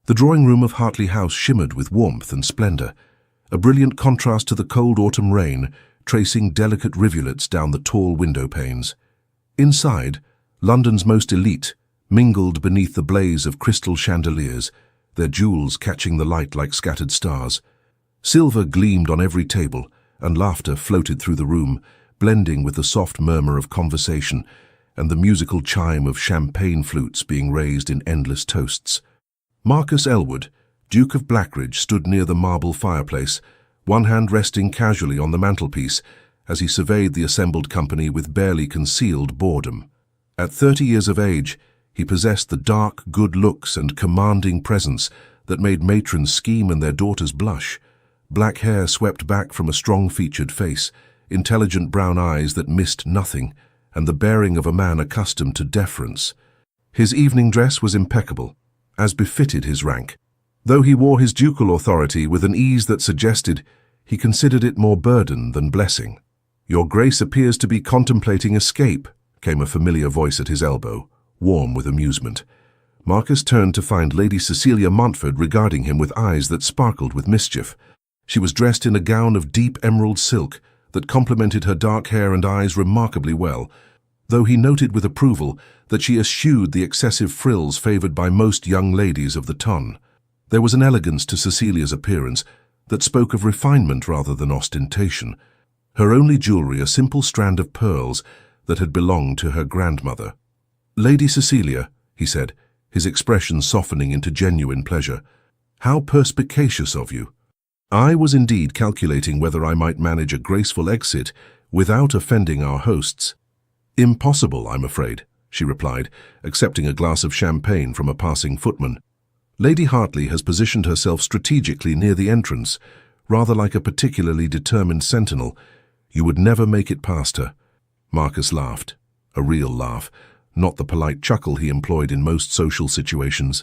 The drawing room of Hartley House shimmered with warmth and splendor, a brilliant contrast to the cold autumn rain, tracing delicate rivulets down the tall window panes. Inside, London's most elite mingled beneath the blaze of crystal chandeliers, their jewels catching the light like scattered stars. Silver gleamed on every table, and laughter floated through the room, blending with the soft murmur of conversation and the musical chime of champagne flutes being raised in endless toasts. Marcus Elwood, Duke of Blackridge, stood near the marble fireplace, one hand resting casually on the mantelpiece as he surveyed the assembled company with barely concealed boredom. At 30 years of age, he possessed the dark, good looks and commanding presence that made matrons scheme and their daughters blush. Black hair swept back from a strong-featured face, intelligent brown eyes that missed nothing, and the bearing of a man accustomed to deference. His evening dress was impeccable, as befitted his rank. Though he wore his ducal authority with an ease that suggested he considered it more burden than blessing. "Your Grace appears to be contemplating escape," came a familiar voice at his elbow, warm with amusement. Marcus turned to find Lady Cecilia Montford regarding him with eyes that sparkled with mischief. She was dressed in a gown of deep emerald silk that complemented her dark hair and eyes remarkably well, though he noted with approval that she eschewed the excessive frills favoured by most young ladies of the ton. There was an elegance to Cecilia's appearance that spoke of refinement rather than ostentation, her only jewellery a simple strand of pearls that had belonged to her grandmother. "Lady Cecilia," he said, his expression softening into genuine pleasure, "how perspicacious of you. I was indeed calculating whether I might manage a graceful exit without offending our hosts." "Impossible, I'm afraid," she replied, accepting a glass of champagne from a passing footman. "Lady Hartley has positioned herself strategically near the entrance, rather like a particularly determined sentinel. You would never make it past her." Marcus laughed, a real laugh, not the polite chuckle he employed in most social situations.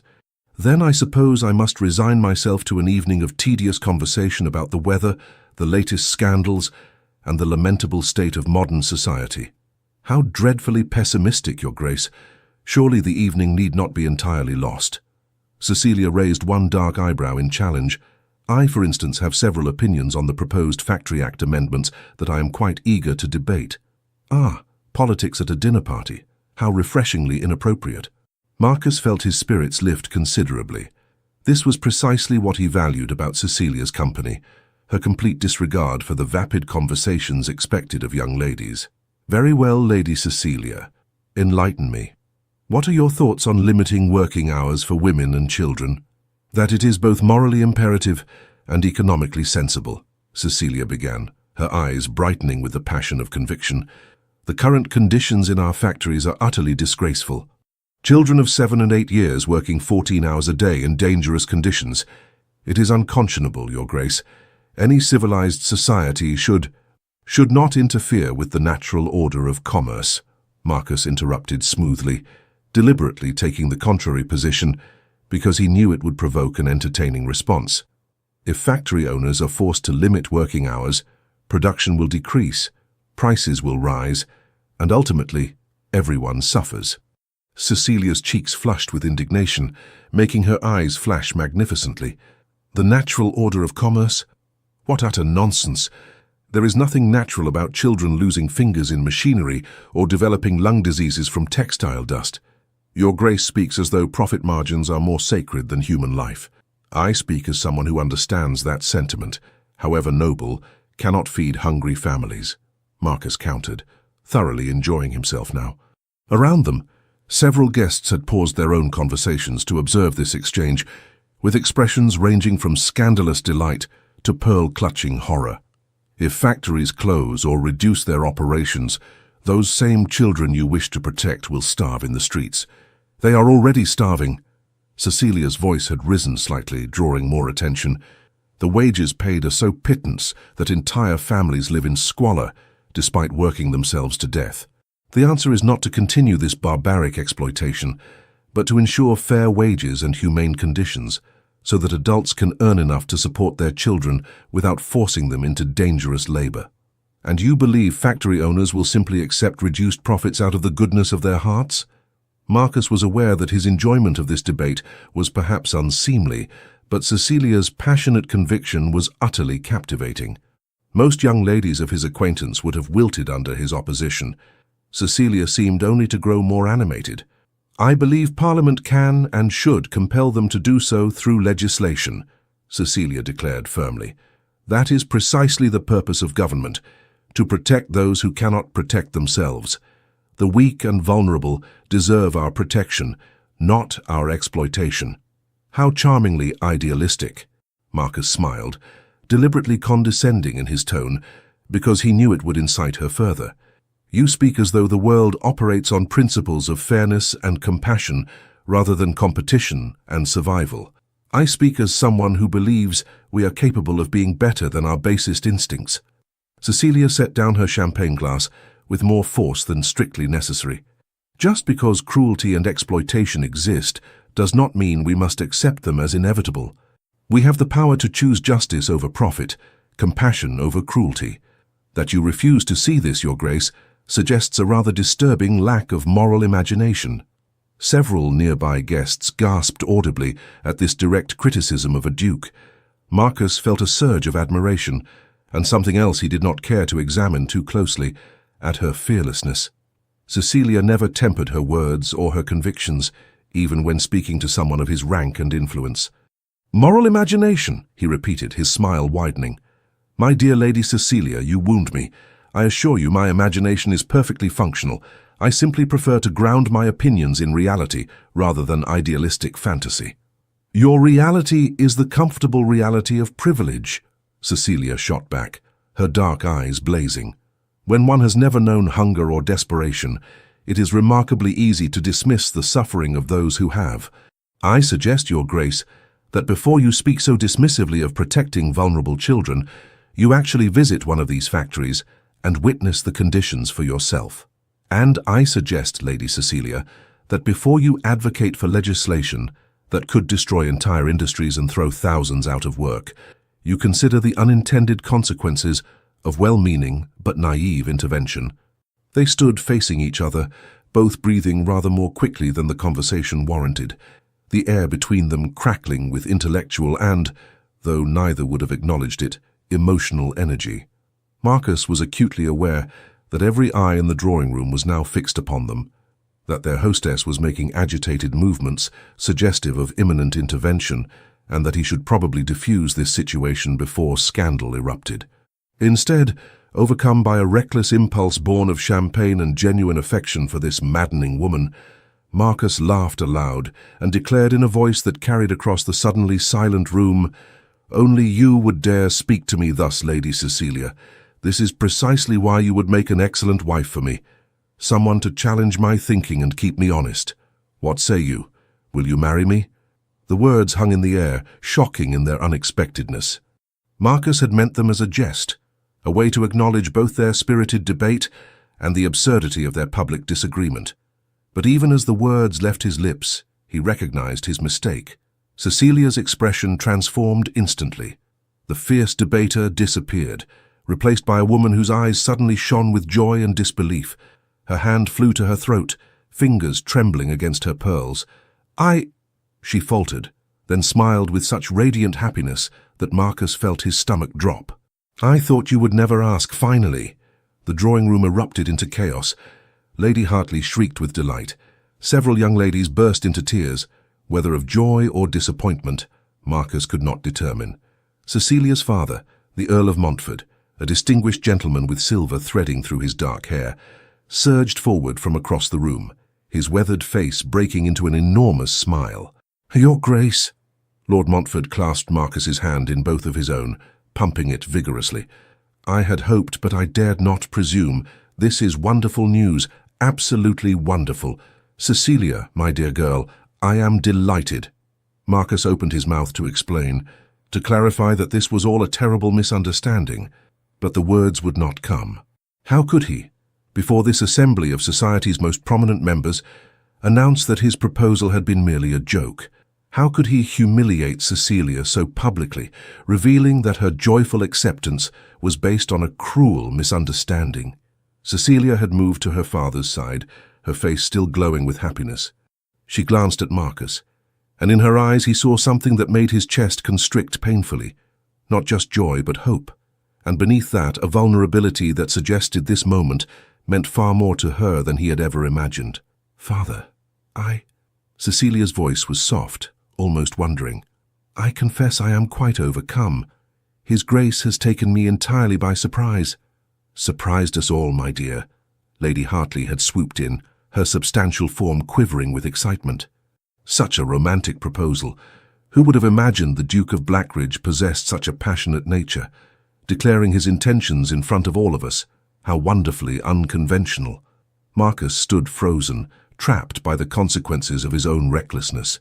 "Then I suppose I must resign myself to an evening of tedious conversation about the weather, the latest scandals, and the lamentable state of modern society." "How dreadfully pessimistic, Your Grace. Surely the evening need not be entirely lost." Cecilia raised one dark eyebrow in challenge. "I, for instance, have several opinions on the proposed Factory Act amendments that I am quite eager to debate." "Ah, politics at a dinner party. How refreshingly inappropriate." Marcus felt his spirits lift considerably. This was precisely what he valued about Cecilia's company, her complete disregard for the vapid conversations expected of young ladies. "Very well, Lady Cecilia. Enlighten me. What are your thoughts on limiting working hours for women and children?" "That it is both morally imperative and economically sensible," Cecilia began, her eyes brightening with the passion of conviction. "The current conditions in our factories are utterly disgraceful. Children of 7 and 8 years working 14 hours a day in dangerous conditions. It is unconscionable, Your Grace. Any civilized society should not interfere with the natural order of commerce," Marcus interrupted smoothly, deliberately taking the contrary position because he knew it would provoke an entertaining response. "If factory owners are forced to limit working hours, production will decrease, prices will rise, and ultimately, everyone suffers." Cecilia's cheeks flushed with indignation, making her eyes flash magnificently. "The natural order of commerce? What utter nonsense! There is nothing natural about children losing fingers in machinery or developing lung diseases from textile dust. Your Grace speaks as though profit margins are more sacred than human life. I speak as someone who understands that sentiment, however noble, cannot feed hungry families," Marcus countered, thoroughly enjoying himself now. Around them, several guests had paused their own conversations to observe this exchange, with expressions ranging from scandalous delight to pearl-clutching horror. "If factories close or reduce their operations, those same children you wish to protect will starve in the streets. They are already starving." Cecilia's voice had risen slightly, drawing more attention. "The wages paid are so pittance that entire families live in squalor, despite working themselves to death. The answer is not to continue this barbaric exploitation, but to ensure fair wages and humane conditions, so that adults can earn enough to support their children without forcing them into dangerous labor." "And you believe factory owners will simply accept reduced profits out of the goodness of their hearts?" Marcus was aware that his enjoyment of this debate was perhaps unseemly, but Cecilia's passionate conviction was utterly captivating. Most young ladies of his acquaintance would have wilted under his opposition. Cecilia seemed only to grow more animated. "I believe Parliament can and should compel them to do so through legislation," Cecilia declared firmly. "That is precisely the purpose of government, to protect those who cannot protect themselves. The weak and vulnerable deserve our protection, not our exploitation." "How charmingly idealistic," Marcus smiled, deliberately condescending in his tone, because he knew it would incite her further. "You speak as though the world operates on principles of fairness and compassion rather than competition and survival. I speak as someone who believes we are capable of being better than our basest instincts." Cecilia set down her champagne glass with more force than strictly necessary. "Just because cruelty and exploitation exist does not mean we must accept them as inevitable. We have the power to choose justice over profit, compassion over cruelty. That you refuse to see this, Your Grace, suggests a rather disturbing lack of moral imagination." Several nearby guests gasped audibly at this direct criticism of a duke. Marcus felt a surge of admiration, and something else he did not care to examine too closely, at her fearlessness. Cecilia never tempered her words or her convictions, even when speaking to someone of his rank and influence. "Moral imagination," he repeated, his smile widening. "My dear Lady Cecilia, you wound me. I assure you my imagination is perfectly functional. I simply prefer to ground my opinions in reality rather than idealistic fantasy." "Your reality is the comfortable reality of privilege," Cecilia shot back, her dark eyes blazing. "When one has never known hunger or desperation, it is remarkably easy to dismiss the suffering of those who have. I suggest, Your Grace, that before you speak so dismissively of protecting vulnerable children, you actually visit one of these factories and witness the conditions for yourself. And I suggest, Lady Cecilia, that before you advocate for legislation that could destroy entire industries and throw thousands out of work, you consider the unintended consequences of well-meaning but naive intervention." They stood facing each other, both breathing rather more quickly than the conversation warranted, the air between them crackling with intellectual and, though neither would have acknowledged it, emotional energy. Marcus was acutely aware that every eye in the drawing-room was now fixed upon them, that their hostess was making agitated movements suggestive of imminent intervention, and that he should probably diffuse this situation before scandal erupted. Instead, overcome by a reckless impulse born of champagne and genuine affection for this maddening woman, Marcus laughed aloud and declared in a voice that carried across the suddenly silent room, "Only you would dare speak to me thus, Lady Cecilia. This is precisely why you would make an excellent wife for me. Someone to challenge my thinking and keep me honest. What say you? Will you marry me?" The words hung in the air, shocking in their unexpectedness. Marcus had meant them as a jest, a way to acknowledge both their spirited debate and the absurdity of their public disagreement. But even as the words left his lips, he recognized his mistake. Cecilia's expression transformed instantly. The fierce debater disappeared, replaced by a woman whose eyes suddenly shone with joy and disbelief. Her hand flew to her throat, fingers trembling against her pearls. She faltered, then smiled with such radiant happiness that Marcus felt his stomach drop. "I thought you would never ask, finally." The drawing-room erupted into chaos. Lady Hartley shrieked with delight. Several young ladies burst into tears, whether of joy or disappointment, Marcus could not determine. Cecilia's father, the Earl of Montfort, a distinguished gentleman with silver threading through his dark hair, surged forward from across the room, his weathered face breaking into an enormous smile. "Your Grace." Lord Montfort clasped Marcus's hand in both of his own, pumping it vigorously. "I had hoped, but I dared not presume. This is wonderful news, absolutely wonderful. Cecilia, my dear girl, I am delighted." Marcus opened his mouth to explain, to clarify that this was all a terrible misunderstanding, but the words would not come. How could he, before this assembly of society's most prominent members, announce that his proposal had been merely a joke? How could he humiliate Cecilia so publicly, revealing that her joyful acceptance was based on a cruel misunderstanding? Cecilia had moved to her father's side, her face still glowing with happiness. She glanced at Marcus, and in her eyes he saw something that made his chest constrict painfully. Not just joy, but hope. And beneath that, a vulnerability that suggested this moment meant far more to her than he had ever imagined. "Father, Cecilia's voice was soft, almost wondering. "I confess I am quite overcome. His Grace has taken me entirely by surprise." "Surprised us all, my dear." Lady Hartley had swooped in, her substantial form quivering with excitement. Such a romantic proposal. Who would have imagined the Duke of Blackridge possessed such a passionate nature, declaring his intentions in front of all of us? How wonderfully unconventional. Marcus stood frozen, trapped by the consequences of his own recklessness.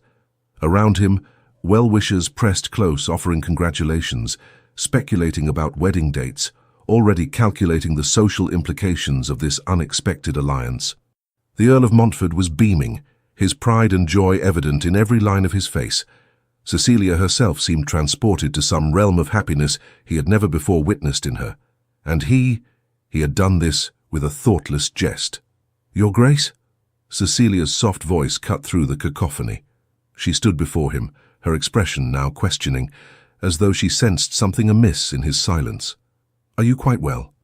Around him, well-wishers pressed close, offering congratulations, speculating about wedding dates, already calculating the social implications of this unexpected alliance. The Earl of Montfort was beaming, his pride and joy evident in every line of his face. Cecilia herself seemed transported to some realm of happiness he had never before witnessed in her. And he had done this with a thoughtless jest. "Your Grace?" Cecilia's soft voice cut through the cacophony. She stood before him, her expression now questioning, as though she sensed something amiss in his silence. "Are you quite well?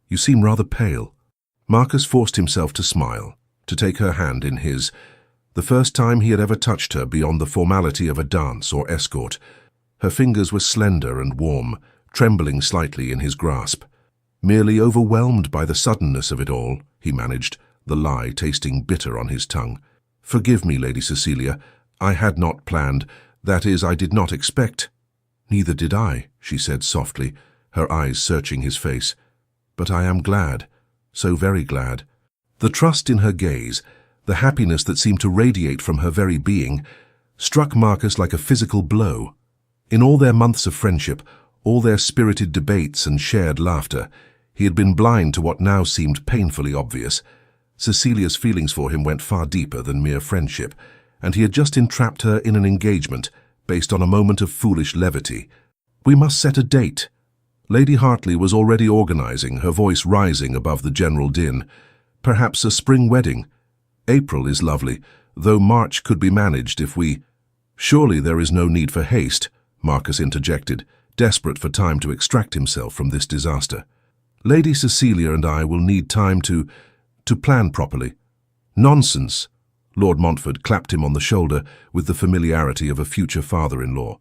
You seem rather pale." Marcus forced himself to smile, to take her hand in his, the first time he had ever touched her beyond the formality of a dance or escort. Her fingers were slender and warm, trembling slightly in his grasp. Merely overwhelmed by the suddenness of it all, he managed, the lie tasting bitter on his tongue. "Forgive me, Lady Cecilia. I had not planned. That is, I did not expect." "Neither did I," she said softly, her eyes searching his face. "But I am glad, so very glad." The trust in her gaze, the happiness that seemed to radiate from her very being, struck Marcus like a physical blow. In all their months of friendship, all their spirited debates and shared laughter, he had been blind to what now seemed painfully obvious. Cecilia's feelings for him went far deeper than mere friendship, and he had just entrapped her in an engagement based on a moment of foolish levity. "We must set a date." Lady Hartley was already organizing, her voice rising above the general din. "Perhaps a spring wedding. April is lovely, though March could be managed if we—" "Surely there is no need for haste," Marcus interjected, desperate for time to extract himself from this disaster. "Lady Cecilia and I will need time to plan properly." "Nonsense!" Lord Montfort clapped him on the shoulder with the familiarity of a future father-in-law.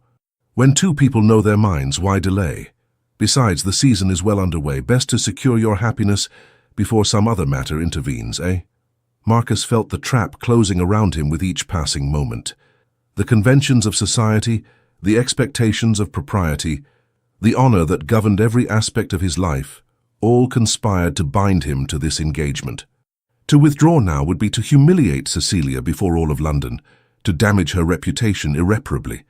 "When two people know their minds, why delay? Besides, the season is well underway. Best to secure your happiness before some other matter intervenes, eh?" Marcus felt the trap closing around him with each passing moment. The conventions of society, the expectations of propriety, the honor that governed every aspect of his life, all conspired to bind him to this engagement. To withdraw now would be to humiliate Cecilia before all of London, to damage her reputation irreparably,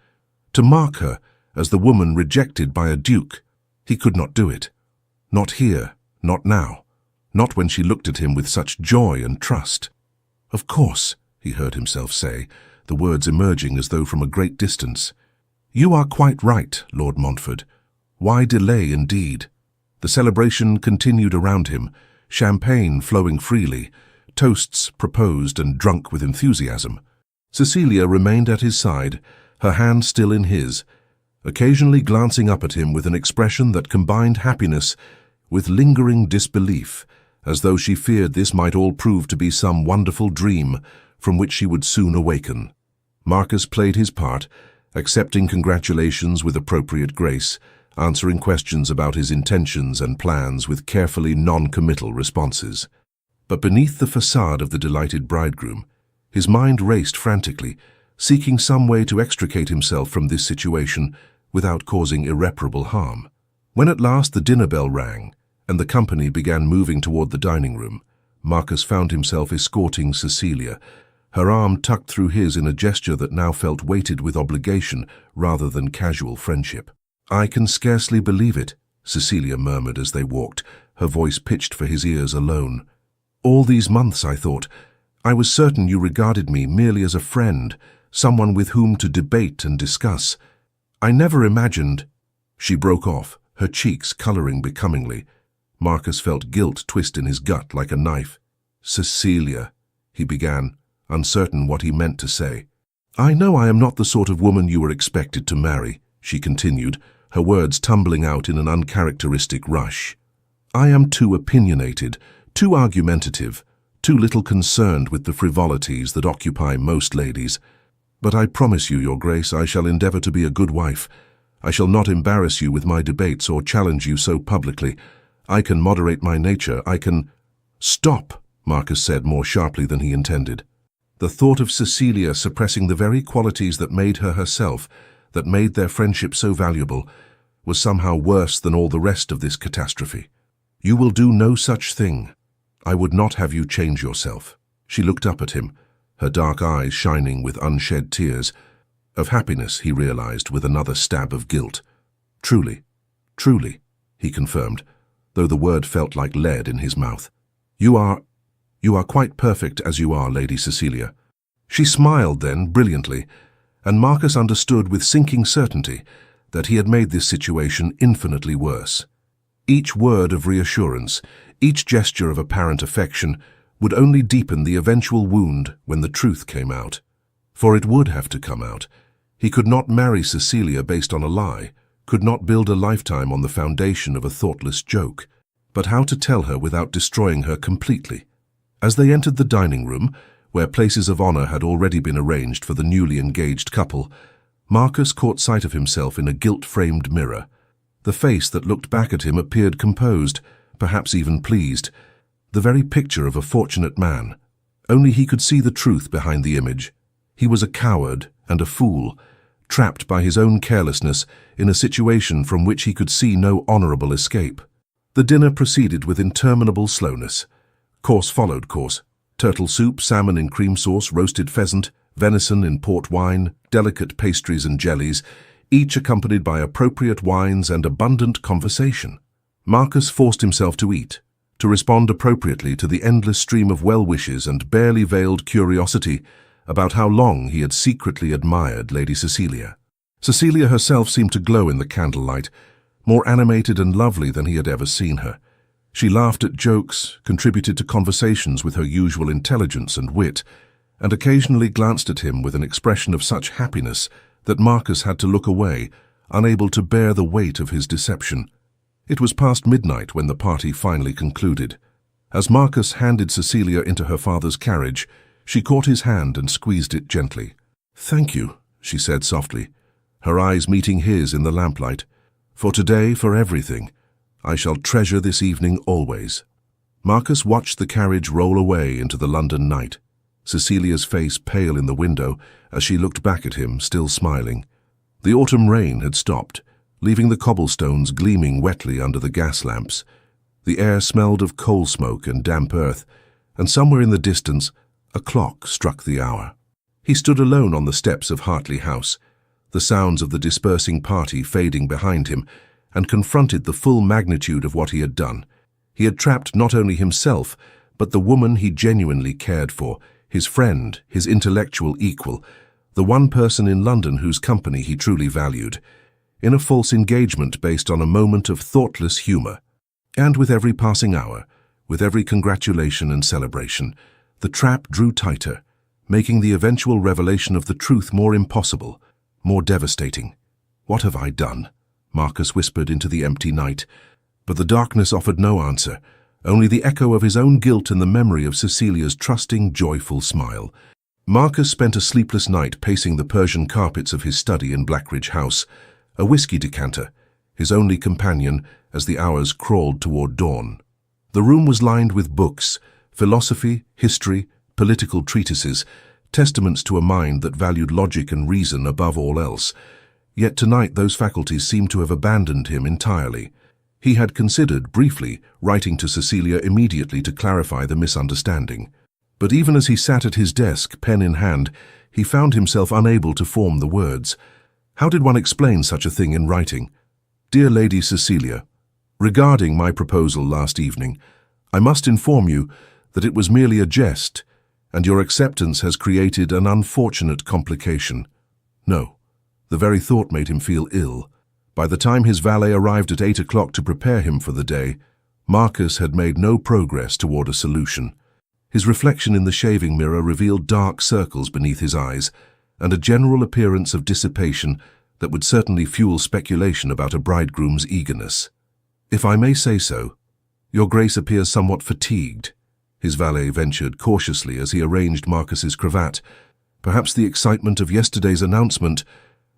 to mark her as the woman rejected by a duke. He could not do it. Not here, not now, not when she looked at him with such joy and trust. "Of course," he heard himself say, the words emerging as though from a great distance. "You are quite right, Lord Montfort. Why delay indeed?" The celebration continued around him, champagne flowing freely, toasts proposed and drunk with enthusiasm. Cecilia remained at his side, her hand still in his, occasionally glancing up at him with an expression that combined happiness with lingering disbelief, as though she feared this might all prove to be some wonderful dream from which she would soon awaken. Marcus played his part, accepting congratulations with appropriate grace, answering questions about his intentions and plans with carefully non-committal responses. But beneath the facade of the delighted bridegroom, his mind raced frantically, seeking some way to extricate himself from this situation without causing irreparable harm. When at last the dinner bell rang, and the company began moving toward the dining room, Marcus found himself escorting Cecilia, her arm tucked through his in a gesture that now felt weighted with obligation rather than casual friendship. "I can scarcely believe it," Cecilia murmured as they walked, her voice pitched for his ears alone. "All these months, I thought, I was certain you regarded me merely as a friend, someone with whom to debate and discuss. I never imagined—" She broke off, her cheeks coloring becomingly. Marcus felt guilt twist in his gut like a knife. "Cecilia," he began, uncertain what he meant to say. "I know I am not the sort of woman you were expected to marry," she continued, her words tumbling out in an uncharacteristic rush. "I am too opinionated, too argumentative, too little concerned with the frivolities that occupy most ladies. But I promise you, Your Grace, I shall endeavor to be a good wife. I shall not embarrass you with my debates or challenge you so publicly. I can moderate my nature, I can—" "Stop," Marcus said more sharply than he intended. The thought of Cecilia suppressing the very qualities that made her herself, that made their friendship so valuable, was somehow worse than all the rest of this catastrophe. "You will do no such thing. I would not have you change yourself." She looked up at him, her dark eyes shining with unshed tears. Of happiness, he realized, with another stab of guilt. "Truly, truly," he confirmed, though the word felt like lead in his mouth. You are quite perfect as you are, Lady Cecilia." She smiled then, brilliantly, and Marcus understood with sinking certainty that he had made this situation infinitely worse. Each word of reassurance, each gesture of apparent affection, would only deepen the eventual wound when the truth came out. For it would have to come out. He could not marry Cecilia based on a lie, could not build a lifetime on the foundation of a thoughtless joke. But how to tell her without destroying her completely? As they entered the dining room, where places of honor had already been arranged for the newly engaged couple, Marcus caught sight of himself in a gilt-framed mirror. The face that looked back at him appeared composed, perhaps even pleased, the very picture of a fortunate man. Only he could see the truth behind the image. He was a coward and a fool, trapped by his own carelessness in a situation from which he could see no honorable escape. The dinner proceeded with interminable slowness. Course followed course. Turtle soup, salmon in cream sauce, roasted pheasant, venison in port wine, delicate pastries and jellies, each accompanied by appropriate wines and abundant conversation. Marcus forced himself to eat, to respond appropriately to the endless stream of well-wishes and barely veiled curiosity about how long he had secretly admired Lady Cecilia. Cecilia herself seemed to glow in the candlelight, more animated and lovely than he had ever seen her. She laughed at jokes, contributed to conversations with her usual intelligence and wit, and occasionally glanced at him with an expression of such happiness that Marcus had to look away, unable to bear the weight of his deception. It was past midnight when the party finally concluded. As Marcus handed Cecilia into her father's carriage, she caught his hand and squeezed it gently. "Thank you," she said softly, her eyes meeting his in the lamplight. "For today, for everything. I shall treasure this evening always." Marcus watched the carriage roll away into the London night, Cecilia's face pale in the window as she looked back at him, still smiling. The autumn rain had stopped, leaving the cobblestones gleaming wetly under the gas lamps. The air smelled of coal smoke and damp earth, and somewhere in the distance a clock struck the hour. He stood alone on the steps of Hartley House, the sounds of the dispersing party fading behind him, and confronted the full magnitude of what he had done. He had trapped not only himself, but the woman he genuinely cared for, his friend, his intellectual equal, the one person in London whose company he truly valued, in a false engagement based on a moment of thoughtless humor. And with every passing hour, with every congratulation and celebration, the trap drew tighter, making the eventual revelation of the truth more impossible, more devastating. "What have I done?" Marcus whispered into the empty night, but the darkness offered no answer, only the echo of his own guilt and the memory of Cecilia's trusting, joyful smile. Marcus spent a sleepless night pacing the Persian carpets of his study in Blackridge House, a whiskey decanter, his only companion as the hours crawled toward dawn. The room was lined with books, philosophy, history, political treatises, testaments to a mind that valued logic and reason above all else. Yet tonight those faculties seemed to have abandoned him entirely. He had considered, briefly, writing to Cecilia immediately to clarify the misunderstanding. But even as he sat at his desk, pen in hand, he found himself unable to form the words. How did one explain such a thing in writing? "Dear Lady Cecilia, regarding my proposal last evening, I must inform you that it was merely a jest, and your acceptance has created an unfortunate complication." No. The very thought made him feel ill. By the time his valet arrived at 8 o'clock to prepare him for the day, Marcus had made no progress toward a solution. His reflection in the shaving mirror revealed dark circles beneath his eyes and a general appearance of dissipation that would certainly fuel speculation about a bridegroom's eagerness. "If I may say so, Your Grace appears somewhat fatigued," his valet ventured cautiously as he arranged Marcus's cravat. "Perhaps the excitement of yesterday's announcement—"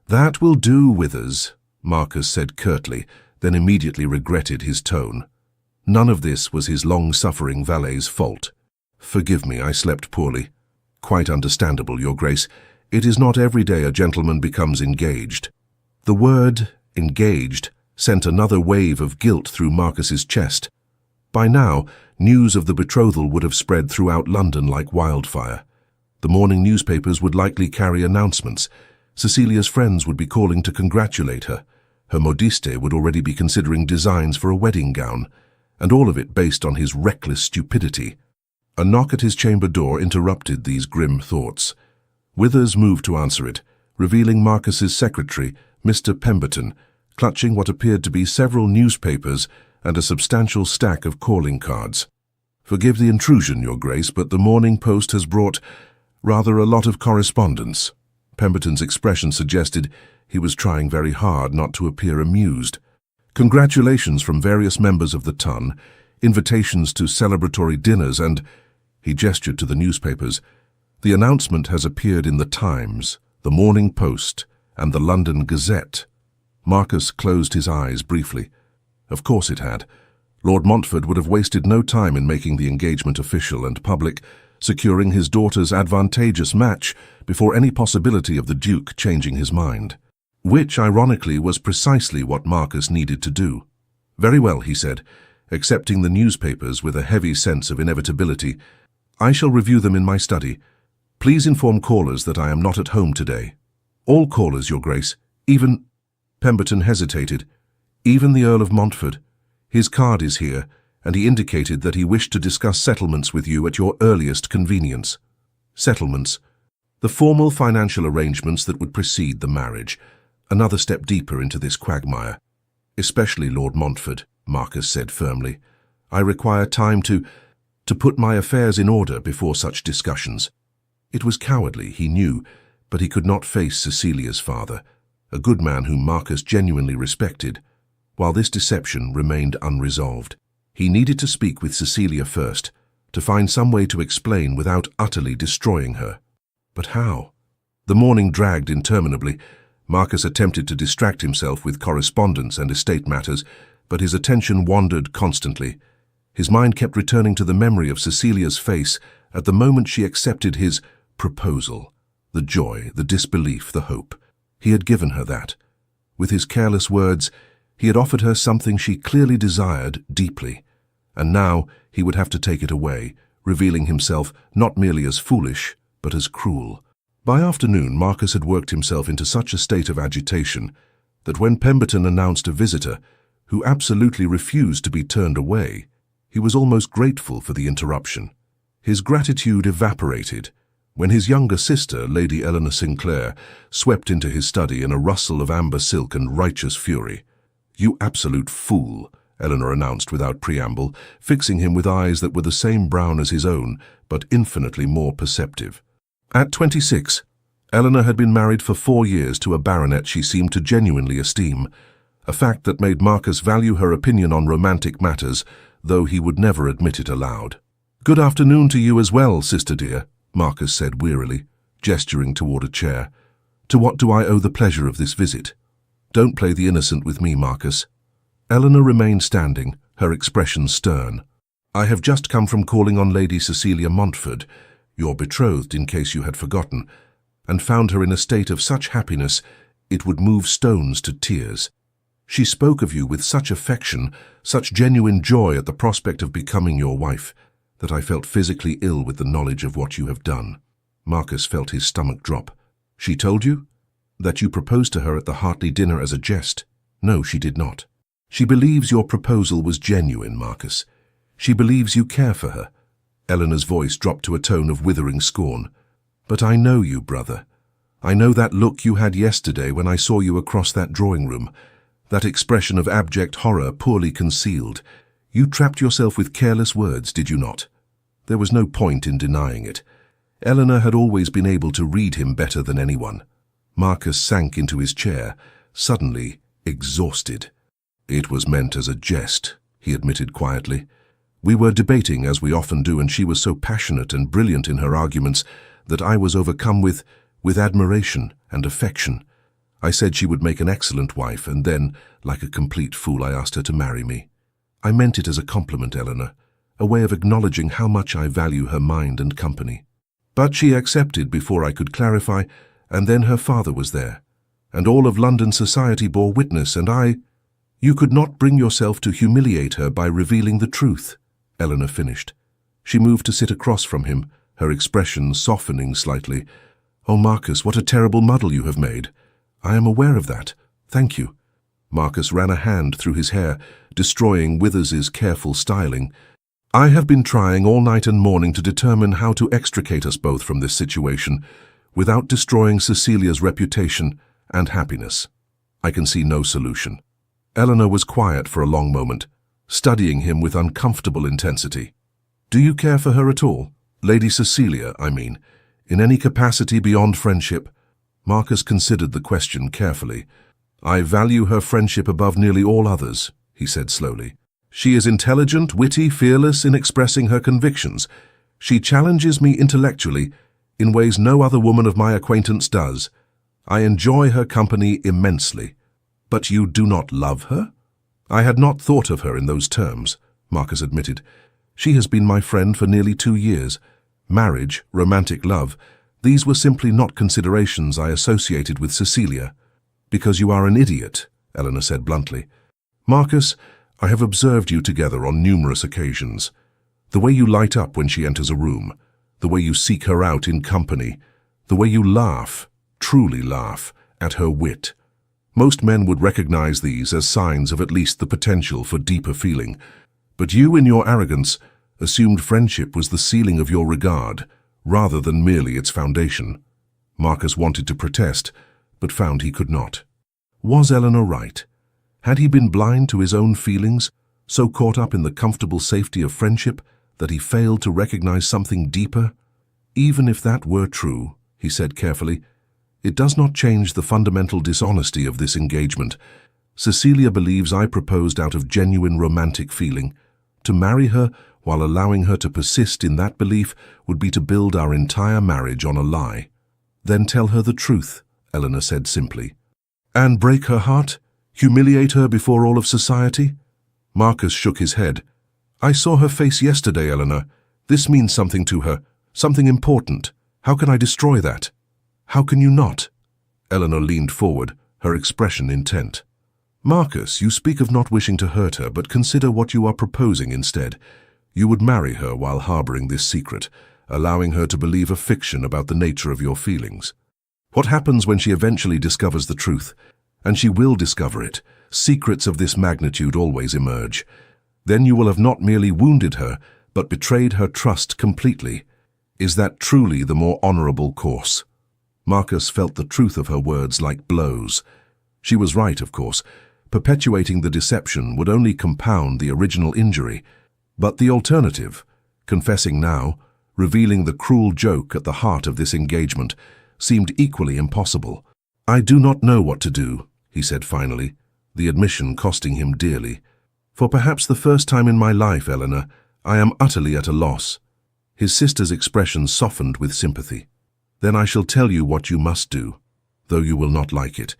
"That will do, Withers," Marcus said curtly, then immediately regretted his tone. None of this was his long-suffering valet's fault. "Forgive me, I slept poorly." "Quite understandable, Your Grace. It is not every day a gentleman becomes engaged." The word engaged sent another wave of guilt through Marcus's chest. By now, news of the betrothal would have spread throughout London like wildfire. The morning newspapers would likely carry announcements. Cecilia's friends would be calling to congratulate her. Her modiste would already be considering designs for a wedding gown, and all of it based on his reckless stupidity. A knock at his chamber door interrupted these grim thoughts. Withers moved to answer it, revealing Marcus's secretary, Mr. Pemberton, clutching what appeared to be several newspapers and a substantial stack of calling cards. "Forgive the intrusion, Your Grace, but the Morning Post has brought rather a lot of correspondence." Pemberton's expression suggested he was trying very hard not to appear amused. "Congratulations from various members of the Ton, invitations to celebratory dinners and—" He gestured to the newspapers. "The announcement has appeared in the Times, the Morning Post, and the London Gazette." Marcus closed his eyes briefly. Of course it had. Lord Montfort would have wasted no time in making the engagement official and public, securing his daughter's advantageous match before any possibility of the Duke changing his mind. Which, ironically, was precisely what Marcus needed to do. "Very well," he said, accepting the newspapers with a heavy sense of inevitability. "I shall review them in my study. Please inform callers that I am not at home today." "All callers, Your Grace, even—" Pemberton hesitated. "Even the Earl of Montfort. His card is here, and he indicated that he wished to discuss settlements with you at your earliest convenience." Settlements. The formal financial arrangements that would precede the marriage. Another step deeper into this quagmire. "Especially Lord Montfort," Marcus said firmly. "I require time to put my affairs in order before such discussions." It was cowardly, he knew, but he could not face Cecilia's father, a good man whom Marcus genuinely respected, while this deception remained unresolved. He needed to speak with Cecilia first, to find some way to explain without utterly destroying her. But how? The morning dragged interminably. Marcus attempted to distract himself with correspondence and estate matters, but his attention wandered constantly. His mind kept returning to the memory of Cecilia's face at the moment she accepted his proposal. The joy, the disbelief, the hope. He had given her that. With his careless words, he had offered her something she clearly desired deeply, and now he would have to take it away, revealing himself not merely as foolish, but as cruel. By afternoon, Marcus had worked himself into such a state of agitation that when Pemberton announced a visitor, who absolutely refused to be turned away, he was almost grateful for the interruption. His gratitude evaporated when his younger sister, Lady Eleanor Sinclair, swept into his study in a rustle of amber silk and righteous fury. "You absolute fool," Eleanor announced without preamble, fixing him with eyes that were the same brown as his own, but infinitely more perceptive. At 26, Eleanor had been married for 4 years to a baronet she seemed to genuinely esteem, a fact that made Marcus value her opinion on romantic matters, though he would never admit it aloud. "Good afternoon to you as well, sister dear," Marcus said wearily, gesturing toward a chair. "To what do I owe the pleasure of this visit?" "Don't play the innocent with me, Marcus." Eleanor remained standing, her expression stern. "I have just come from calling on Lady Cecilia Montfort, your betrothed in case you had forgotten, and found her in a state of such happiness it would move stones to tears. She spoke of you with such affection, such genuine joy at the prospect of becoming your wife, that I felt physically ill with the knowledge of what you have done." Marcus felt his stomach drop. "She told you? That you proposed to her at the Hartley dinner as a jest?" "No, she did not." "She believes your proposal was genuine, Marcus. She believes you care for her." Eleanor's voice dropped to a tone of withering scorn. "But I know you, brother. I know that look you had yesterday when I saw you across that drawing room, that expression of abject horror poorly concealed. You trapped yourself with careless words, did you not?" There was no point in denying it. Eleanor had always been able to read him better than anyone. Marcus sank into his chair, suddenly exhausted. "It was meant as a jest," he admitted quietly. "We were debating, as we often do, and she was so passionate and brilliant in her arguments that I was overcome with admiration and affection. I said she would make an excellent wife, and then, like a complete fool, I asked her to marry me. I meant it as a compliment, Eleanor, a way of acknowledging how much I value her mind and company. But she accepted before I could clarify, and then her father was there, and all of London society bore witness, and You could not bring yourself to humiliate her by revealing the truth," Eleanor finished. She moved to sit across from him, her expression softening slightly. "Oh, Marcus, what a terrible muddle you have made. I am aware of that. Thank you." Marcus ran a hand through his hair, destroying Withers's careful styling. "I have been trying all night and morning to determine how to extricate us both from this situation without destroying Cecilia's reputation and happiness. I can see no solution." Eleanor was quiet for a long moment, studying him with uncomfortable intensity. "Do you care for her at all? Lady Cecilia, I mean, in any capacity beyond friendship?" Marcus considered the question carefully. "I value her friendship above nearly all others," he said slowly. "She is intelligent, witty, fearless in expressing her convictions. She challenges me intellectually in ways no other woman of my acquaintance does. I enjoy her company immensely." "But you do not love her?" "I had not thought of her in those terms," Marcus admitted. "She has been my friend for nearly 2 years. Marriage, romantic love, these were simply not considerations I associated with Cecilia." "Because you are an idiot," Eleanor said bluntly. "Marcus, I have observed you together on numerous occasions. The way you light up when she enters a room, the way you seek her out in company, the way you laugh, truly laugh, at her wit. Most men would recognize these as signs of at least the potential for deeper feeling. But you, in your arrogance, assumed friendship was the ceiling of your regard, rather than merely its foundation." Marcus wanted to protest, but found he could not. Was Eleanor right? Had he been blind to his own feelings, so caught up in the comfortable safety of friendship that he failed to recognize something deeper? "Even if that were true," he said carefully, "it does not change the fundamental dishonesty of this engagement. Cecilia believes I proposed out of genuine romantic feeling. To marry her while allowing her to persist in that belief would be to build our entire marriage on a lie." "Then tell her the truth," Eleanor said simply. "And break her heart? Humiliate her before all of society?" Marcus shook his head. "I saw her face yesterday, Eleanor. This means something to her, something important. How can I destroy that?" "How can you not?" Eleanor leaned forward, her expression intent. "Marcus, you speak of not wishing to hurt her, but consider what you are proposing instead. You would marry her while harboring this secret, allowing her to believe a fiction about the nature of your feelings. What happens when she eventually discovers the truth? And she will discover it. Secrets of this magnitude always emerge. Then you will have not merely wounded her, but betrayed her trust completely. Is that truly the more honorable course?" Marcus felt the truth of her words like blows. She was right, of course. Perpetuating the deception would only compound the original injury. But the alternative, confessing now, revealing the cruel joke at the heart of this engagement, seemed equally impossible. "I do not know what to do," he said finally, the admission costing him dearly. "For perhaps the first time in my life, Eleanor, I am utterly at a loss." His sister's expression softened with sympathy. "Then I shall tell you what you must do, though you will not like it.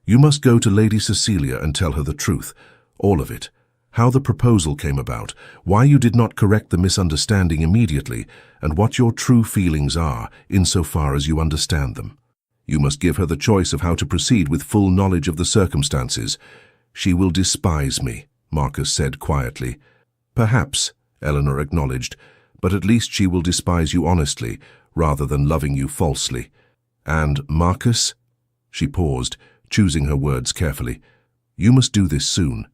You must go to Lady Cecilia and tell her the truth, all of it. How the proposal came about, why you did not correct the misunderstanding immediately, and what your true feelings are, insofar as you understand them. You must give her the choice of how to proceed with full knowledge of the circumstances. She will despise me," Marcus said quietly. "Perhaps," Eleanor acknowledged, "but at least she will despise you honestly, rather than loving you falsely. And, Marcus," she paused, choosing her words carefully, "you must do this soon.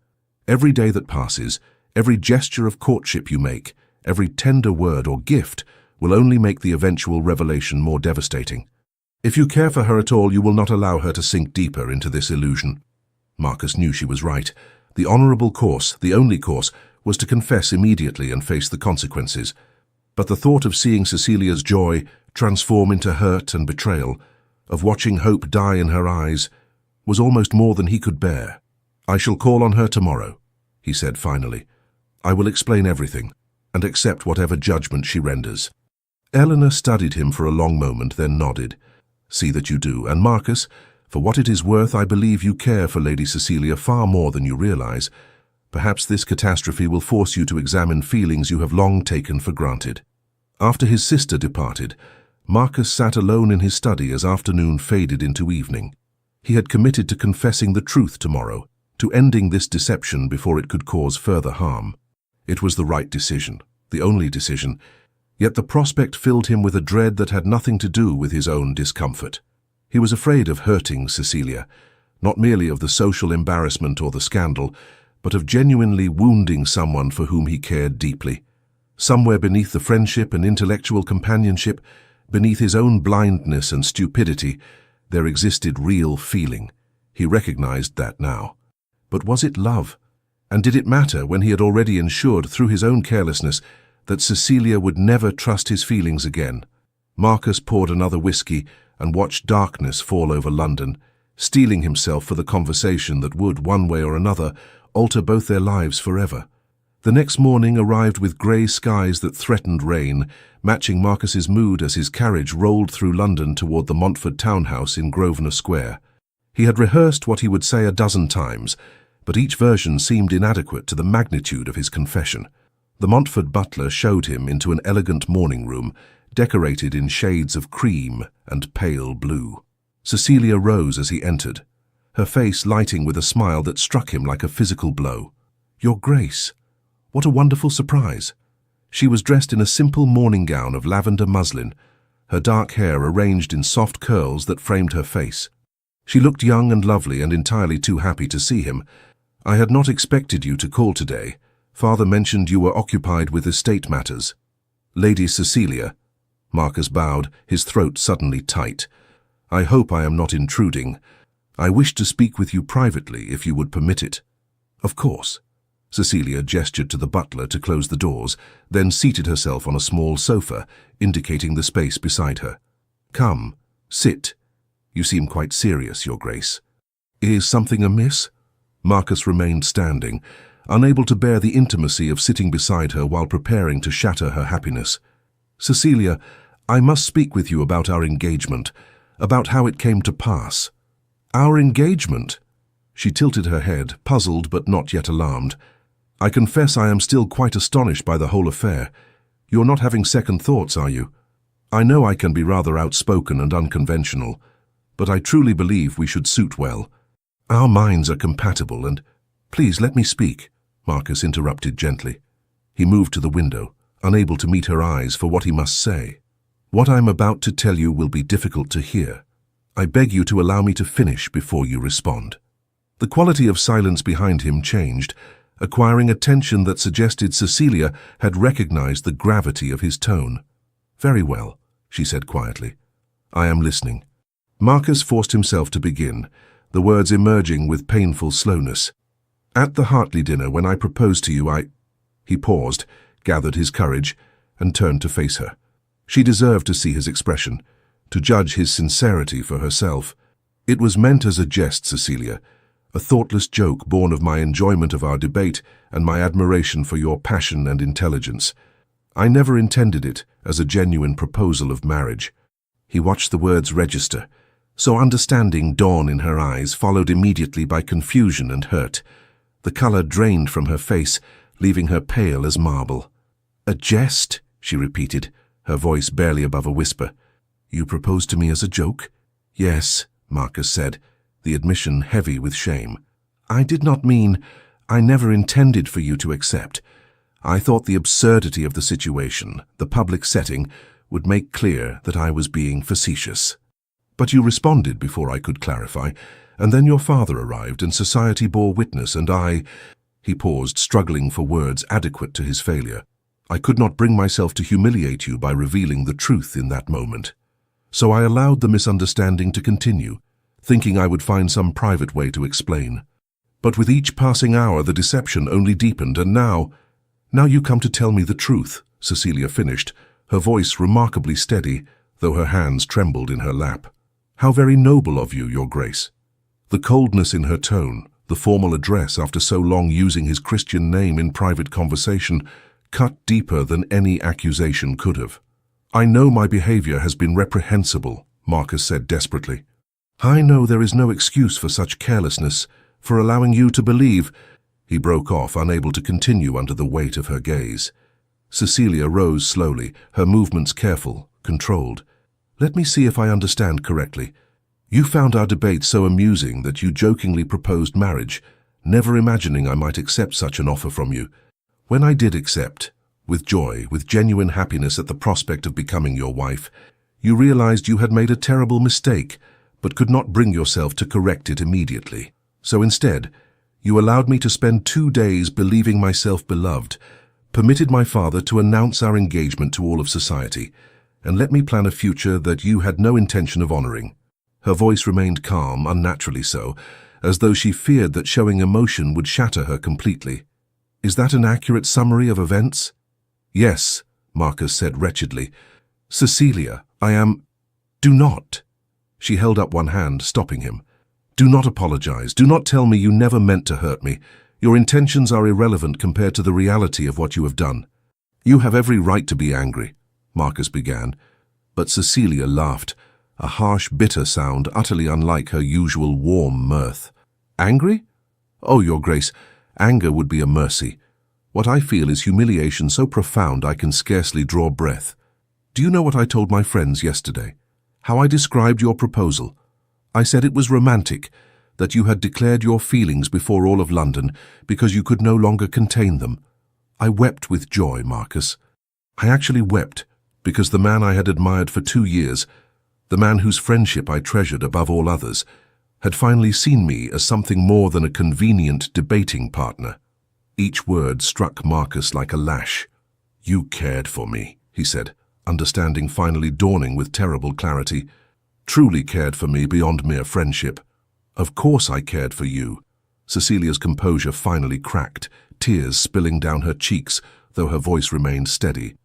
Every day that passes, every gesture of courtship you make, every tender word or gift will only make the eventual revelation more devastating. If you care for her at all, you will not allow her to sink deeper into this illusion." Marcus knew she was right. The honorable course, the only course, was to confess immediately and face the consequences. But the thought of seeing Cecilia's joy transform into hurt and betrayal, of watching hope die in her eyes, was almost more than he could bear. "I shall call on her tomorrow," he said finally. "I will explain everything, and accept whatever judgment she renders." Eleanor studied him for a long moment, then nodded. "See that you do. And Marcus, for what it is worth, I believe you care for Lady Cecilia far more than you realize. Perhaps this catastrophe will force you to examine feelings you have long taken for granted." After his sister departed, Marcus sat alone in his study as afternoon faded into evening. He had committed to confessing the truth tomorrow, to ending this deception before it could cause further harm. It was the right decision, the only decision, yet the prospect filled him with a dread that had nothing to do with his own discomfort. He was afraid of hurting Cecilia, not merely of the social embarrassment or the scandal, but of genuinely wounding someone for whom he cared deeply. Somewhere beneath the friendship and intellectual companionship, beneath his own blindness and stupidity, there existed real feeling. He recognized that now. But was it love? And did it matter when he had already ensured through his own carelessness that Cecilia would never trust his feelings again? Marcus poured another whiskey and watched darkness fall over London, steeling himself for the conversation that would, one way or another, alter both their lives forever. The next morning arrived with grey skies that threatened rain, matching Marcus's mood as his carriage rolled through London toward the Montford townhouse in Grosvenor Square. He had rehearsed what he would say a dozen times, but each version seemed inadequate to the magnitude of his confession. The Montford butler showed him into an elegant morning room, decorated in shades of cream and pale blue. Cecilia rose as he entered, her face lighting with a smile that struck him like a physical blow. "Your Grace, what a wonderful surprise." She was dressed in a simple morning gown of lavender muslin, her dark hair arranged in soft curls that framed her face. She looked young and lovely and entirely too happy to see him. "I had not expected you to call today. Father mentioned you were occupied with estate matters." "Lady Cecilia," Marcus bowed, his throat suddenly tight. "I hope I am not intruding. I wish to speak with you privately, if you would permit it." "Of course." Cecilia gestured to the butler to close the doors, then seated herself on a small sofa, indicating the space beside her. "Come, sit. You seem quite serious, Your Grace." "Is something amiss?" Marcus remained standing, unable to bear the intimacy of sitting beside her while preparing to shatter her happiness. "Cecilia, I must speak with you about our engagement, about how it came to pass." "Our engagement?" She tilted her head, puzzled but not yet alarmed. "I confess I am still quite astonished by the whole affair. You're not having second thoughts, are you? I know I can be rather outspoken and unconventional, but I truly believe we should suit well. Our minds are compatible and—" "Please let me speak," Marcus interrupted gently. He moved to the window, unable to meet her eyes for what he must say. "What I'm about to tell you will be difficult to hear. I beg you to allow me to finish before you respond." The quality of silence behind him changed, acquiring a tension that suggested Cecilia had recognized the gravity of his tone. "Very well," she said quietly. "I am listening." Marcus forced himself to begin, the words emerging with painful slowness. "At the Hartley dinner, when I proposed to you, He paused, gathered his courage, and turned to face her. She deserved to see his expression, to judge his sincerity for herself. "It was meant as a jest, Cecilia, a thoughtless joke born of my enjoyment of our debate and my admiration for your passion and intelligence. I never intended it as a genuine proposal of marriage." He watched the words register, so understanding dawn in her eyes, followed immediately by confusion and hurt. The color drained from her face, leaving her pale as marble. "A jest?" she repeated, her voice barely above a whisper. "You proposed to me as a joke?" "Yes," Marcus said, the admission heavy with shame. "I did not mean, I never intended for you to accept. I thought the absurdity of the situation, the public setting, would make clear that I was being facetious. But you responded before I could clarify, and then your father arrived and society bore witness, and I—" He paused, struggling for words adequate to his failure. "I could not bring myself to humiliate you by revealing the truth in that moment. So I allowed the misunderstanding to continue, thinking I would find some private way to explain. But with each passing hour the deception only deepened, and now you come to tell me the truth," Cecilia finished, her voice remarkably steady, though her hands trembled in her lap. "How very noble of you, Your Grace." The coldness in her tone, the formal address after so long using his Christian name in private conversation, cut deeper than any accusation could have. "I know my behavior has been reprehensible," Marcus said desperately. "I know there is no excuse for such carelessness, for allowing you to believe—" He broke off, unable to continue under the weight of her gaze. Cecilia rose slowly, her movements careful, controlled. "Let me see if I understand correctly. You found our debate so amusing that you jokingly proposed marriage, never imagining I might accept such an offer from you. When I did accept, with joy, with genuine happiness at the prospect of becoming your wife, you realized you had made a terrible mistake, but could not bring yourself to correct it immediately. So instead, you allowed me to spend 2 days believing myself beloved, permitted my father to announce our engagement to all of society, and let me plan a future that you had no intention of honoring." Her voice remained calm, unnaturally so, as though she feared that showing emotion would shatter her completely. "Is that an accurate summary of events?" "Yes," Marcus said wretchedly. "Cecilia, I am—" "Do not." She held up one hand, stopping him. "Do not apologize. Do not tell me you never meant to hurt me. Your intentions are irrelevant compared to the reality of what you have done." "You have every right to be angry," Marcus began, but Cecilia laughed, a harsh, bitter sound utterly unlike her usual warm mirth. "Angry? Oh, Your Grace, anger would be a mercy. What I feel is humiliation so profound I can scarcely draw breath. Do you know what I told my friends yesterday? How I described your proposal? I said it was romantic, that you had declared your feelings before all of London because you could no longer contain them. I wept with joy, Marcus. I actually wept because the man I had admired for 2 years, the man whose friendship I treasured above all others, had finally seen me as something more than a convenient debating partner. Each word struck Marcus like a lash. "You cared for me," he said, understanding finally dawning with terrible clarity. "Truly cared for me beyond mere friendship. Of course I cared for you." Cecilia's composure finally cracked, tears spilling down her cheeks, though her voice remained steady.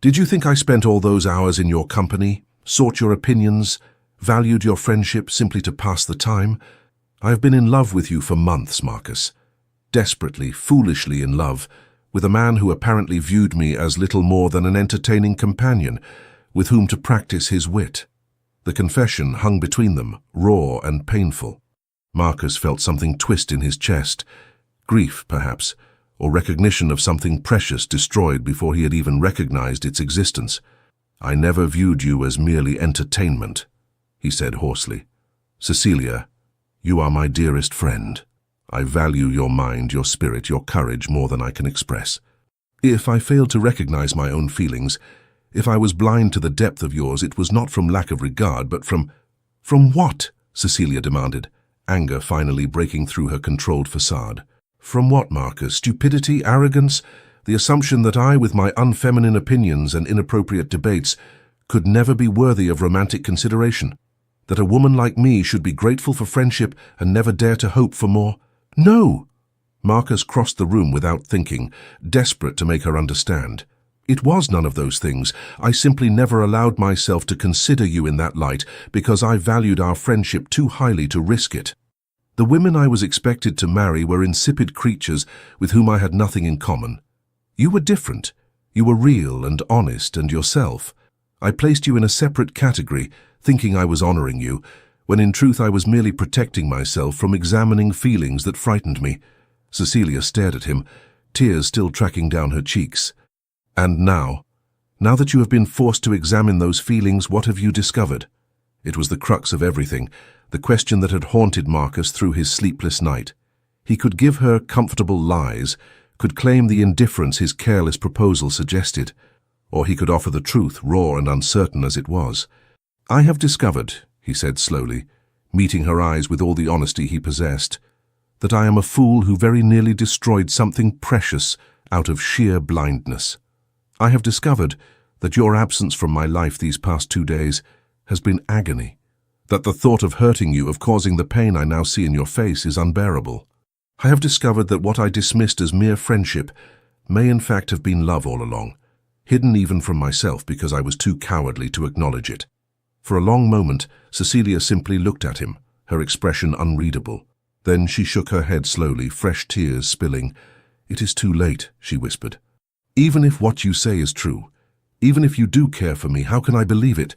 "Did you think I spent all those hours in your company, sought your opinions, valued your friendship simply to pass the time? I have been in love with you for months, Marcus. Desperately, foolishly in love, with a man who apparently viewed me as little more than an entertaining companion, with whom to practice his wit." The confession hung between them, raw and painful. Marcus felt something twist in his chest, grief, perhaps, or recognition of something precious destroyed before he had even recognized its existence. "I never viewed you as merely entertainment," he said hoarsely. "Cecilia, you are my dearest friend. I value your mind, your spirit, your courage more than I can express. If I failed to recognize my own feelings, if I was blind to the depth of yours, it was not from lack of regard, but from—" "From what?" Cecilia demanded, anger finally breaking through her controlled facade. "From what, Marcus? Stupidity, arrogance, the assumption that I, with my unfeminine opinions and inappropriate debates, could never be worthy of romantic consideration? That a woman like me should be grateful for friendship and never dare to hope for more? No!" Marcus crossed the room without thinking, desperate to make her understand. "It was none of those things. I simply never allowed myself to consider you in that light because I valued our friendship too highly to risk it. The women I was expected to marry were insipid creatures with whom I had nothing in common. You were different. You were real and honest and yourself. I placed you in a separate category, thinking I was honoring you, when in truth I was merely protecting myself from examining feelings that frightened me." Cecilia stared at him, tears still tracking down her cheeks. "And now that you have been forced to examine those feelings, what have you discovered?" It was the crux of everything, the question that had haunted Marcus through his sleepless night. He could give her comfortable lies, could claim the indifference his careless proposal suggested, or he could offer the truth, raw and uncertain as it was. "I have discovered," he said slowly, meeting her eyes with all the honesty he possessed, "that I am a fool who very nearly destroyed something precious out of sheer blindness. I have discovered that your absence from my life these past 2 days has been agony, that the thought of hurting you, of causing the pain I now see in your face, is unbearable. I have discovered that what I dismissed as mere friendship may in fact have been love all along." hidden even from myself because I was too cowardly to acknowledge it. For a long moment, Cecilia simply looked at him, her expression unreadable. Then she shook her head slowly, fresh tears spilling. "It is too late," she whispered. "Even if what you say is true, even if you do care for me, how can I believe it?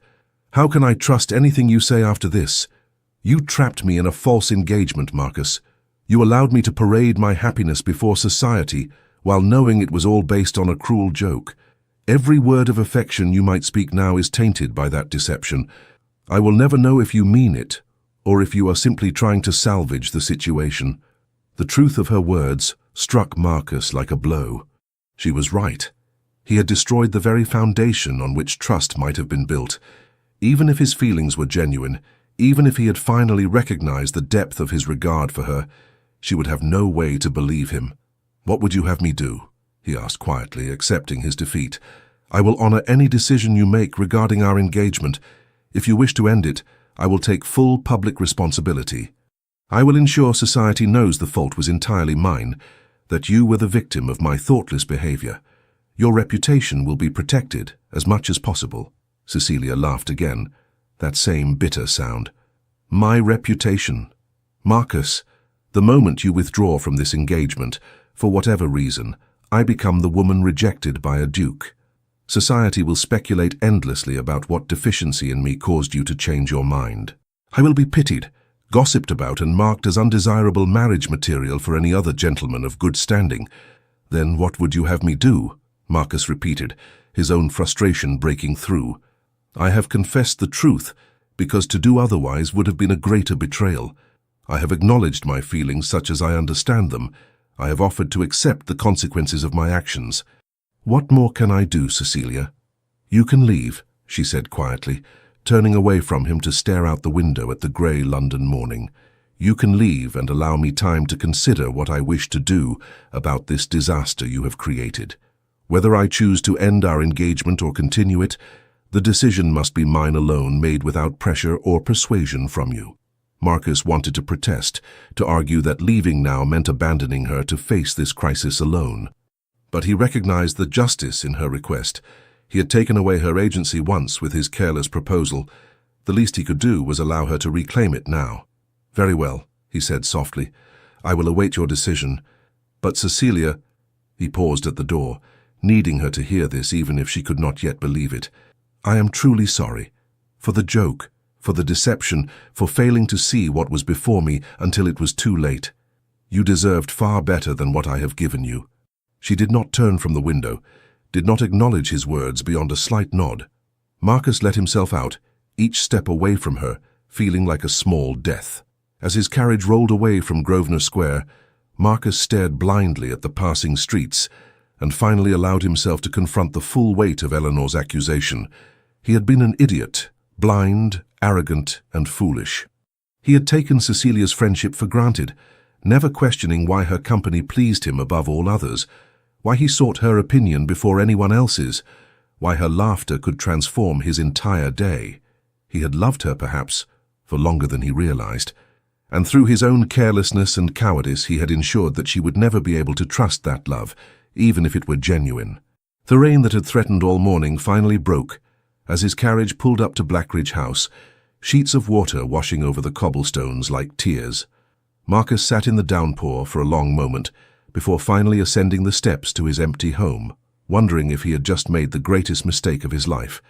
How can I trust anything you say after this? You trapped me in a false engagement, Marcus. You allowed me to parade my happiness before society, while knowing it was all based on a cruel joke. Every word of affection you might speak now is tainted by that deception. I will never know if you mean it, or if you are simply trying to salvage the situation." The truth of her words struck Marcus like a blow. She was right. He had destroyed the very foundation on which trust might have been built. Even if his feelings were genuine, even if he had finally recognized the depth of his regard for her, she would have no way to believe him. "What would you have me do?" he asked quietly, accepting his defeat. "I will honor any decision you make regarding our engagement. If you wish to end it, I will take full public responsibility. I will ensure society knows the fault was entirely mine, that you were the victim of my thoughtless behavior. Your reputation will be protected as much as possible." Cecilia laughed again, that same bitter sound. "My reputation. Marcus, the moment you withdraw from this engagement, for whatever reason, I become the woman rejected by a duke. Society will speculate endlessly about what deficiency in me caused you to change your mind. I will be pitied, gossiped about and marked as undesirable marriage material for any other gentleman of good standing." "Then what would you have me do?" Marcus repeated, his own frustration breaking through. "I have confessed the truth, because to do otherwise would have been a greater betrayal. I have acknowledged my feelings such as I understand them. I have offered to accept the consequences of my actions. What more can I do, Cecilia?" "You can leave," she said quietly, turning away from him to stare out the window at the grey London morning. "You can leave and allow me time to consider what I wish to do about this disaster you have created. Whether I choose to end our engagement or continue it, the decision must be mine alone, made without pressure or persuasion from you." Marcus wanted to protest, to argue that leaving now meant abandoning her to face this crisis alone. But he recognized the justice in her request. He had taken away her agency once with his careless proposal. The least he could do was allow her to reclaim it now. "Very well," he said softly. "I will await your decision. But Cecilia—" He paused at the door, needing her to hear this even if she could not yet believe it. "I am truly sorry. For the joke, for the deception, for failing to see what was before me until it was too late. You deserved far better than what I have given you." She did not turn from the window, did not acknowledge his words beyond a slight nod. Marcus let himself out, each step away from her, feeling like a small death. As his carriage rolled away from Grosvenor Square, Marcus stared blindly at the passing streets and finally allowed himself to confront the full weight of Eleanor's accusation. He had been an idiot, blind, arrogant, and foolish. He had taken Cecilia's friendship for granted, never questioning why her company pleased him above all others, why he sought her opinion before anyone else's, why her laughter could transform his entire day. He had loved her, perhaps, for longer than he realized, and through his own carelessness and cowardice he had ensured that she would never be able to trust that love, even if it were genuine. The rain that had threatened all morning finally broke. As his carriage pulled up to Blackridge House, sheets of water washing over the cobblestones like tears. Marcus sat in the downpour for a long moment, before finally ascending the steps to his empty home, wondering if he had just made the greatest mistake of his life,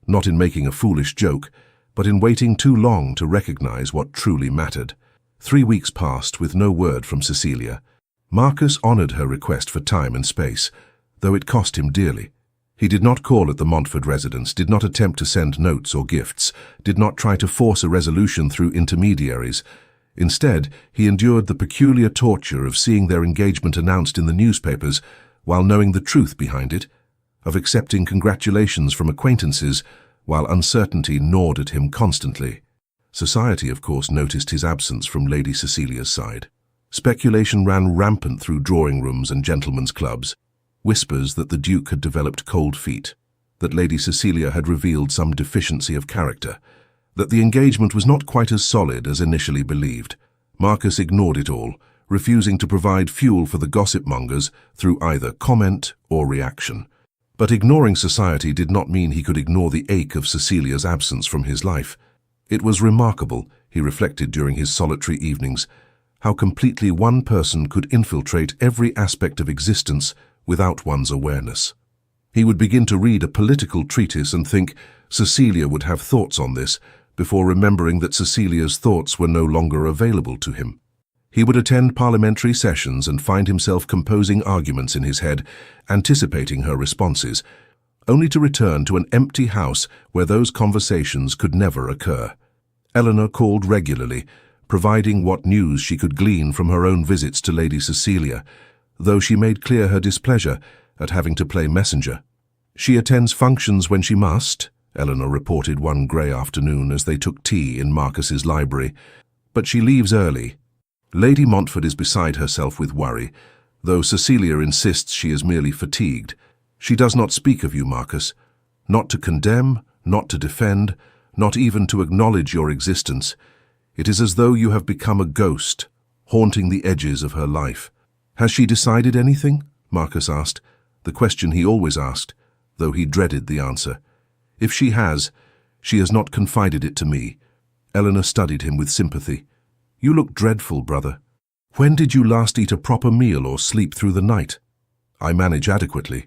not in making a foolish joke, but in waiting too long to recognize what truly mattered. 3 weeks passed with no word from Cecilia. Marcus honored her request for time and space, though it cost him dearly. He did not call at the Montford residence, did not attempt to send notes or gifts, did not try to force a resolution through intermediaries. Instead, he endured the peculiar torture of seeing their engagement announced in the newspapers while knowing the truth behind it, of accepting congratulations from acquaintances while uncertainty gnawed at him constantly. Society, of course, noticed his absence from Lady Cecilia's side. Speculation ran rampant through drawing rooms and gentlemen's clubs. Whispers that the Duke had developed cold feet, that Lady Cecilia had revealed some deficiency of character, that the engagement was not quite as solid as initially believed. Marcus ignored it all, refusing to provide fuel for the gossip mongers through either comment or reaction. But ignoring society did not mean he could ignore the ache of Cecilia's absence from his life. It was remarkable, he reflected during his solitary evenings, how completely one person could infiltrate every aspect of existence without one's awareness. He would begin to read a political treatise and think Cecilia would have thoughts on this, before remembering that Cecilia's thoughts were no longer available to him. He would attend parliamentary sessions and find himself composing arguments in his head, anticipating her responses, only to return to an empty house where those conversations could never occur. Eleanor called regularly, providing what news she could glean from her own visits to Lady Cecilia, though she made clear her displeasure at having to play messenger. "She attends functions when she must," Eleanor reported one grey afternoon as they took tea in Marcus's library, "but she leaves early." Lady Montfort is beside herself with worry, though Cecilia insists she is merely fatigued. "She does not speak of you, Marcus, not to condemn, not to defend, not even to acknowledge your existence. It is as though you have become a ghost, haunting the edges of her life." "Has she decided anything?" Marcus asked, the question he always asked, though he dreaded the answer. "If she has not confided it to me." Eleanor studied him with sympathy. "You look dreadful, brother. When did you last eat a proper meal or sleep through the night?" "I manage adequately."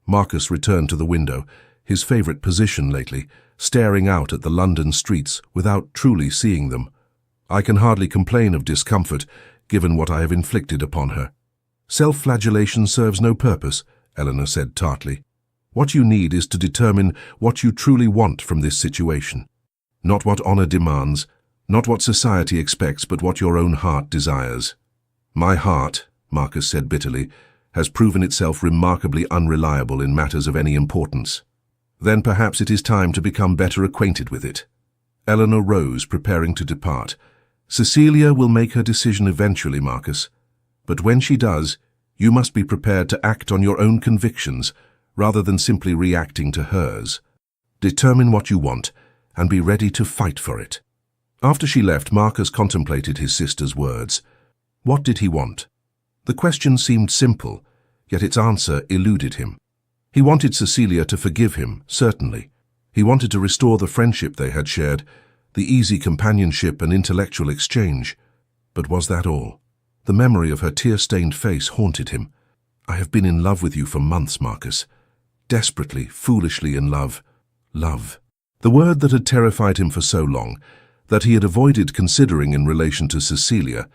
Marcus returned to the window, his favourite position lately, staring out at the London streets without truly seeing them. "I can hardly complain of discomfort, given what I have inflicted upon her." "Self-flagellation serves no purpose," Eleanor said tartly. "What you need is to determine what you truly want from this situation. Not what honour demands, not what society expects, but what your own heart desires." "My heart," Marcus said bitterly, "has proven itself remarkably unreliable in matters of any importance." "Then perhaps it is time to become better acquainted with it." Eleanor rose, preparing to depart. "Cecilia will make her decision eventually, Marcus. But when she does, you must be prepared to act on your own convictions, rather than simply reacting to hers. Determine what you want, and be ready to fight for it." After she left, Marcus contemplated his sister's words. What did he want? The question seemed simple, yet its answer eluded him. He wanted Cecilia to forgive him, certainly. He wanted to restore the friendship they had shared, the easy companionship and intellectual exchange. But was that all? The memory of her tear-stained face haunted him. "I have been in love with you for months, Marcus. Desperately, foolishly in love. Love." The word that had terrified him for so long, that he had avoided considering in relation to Cecilia,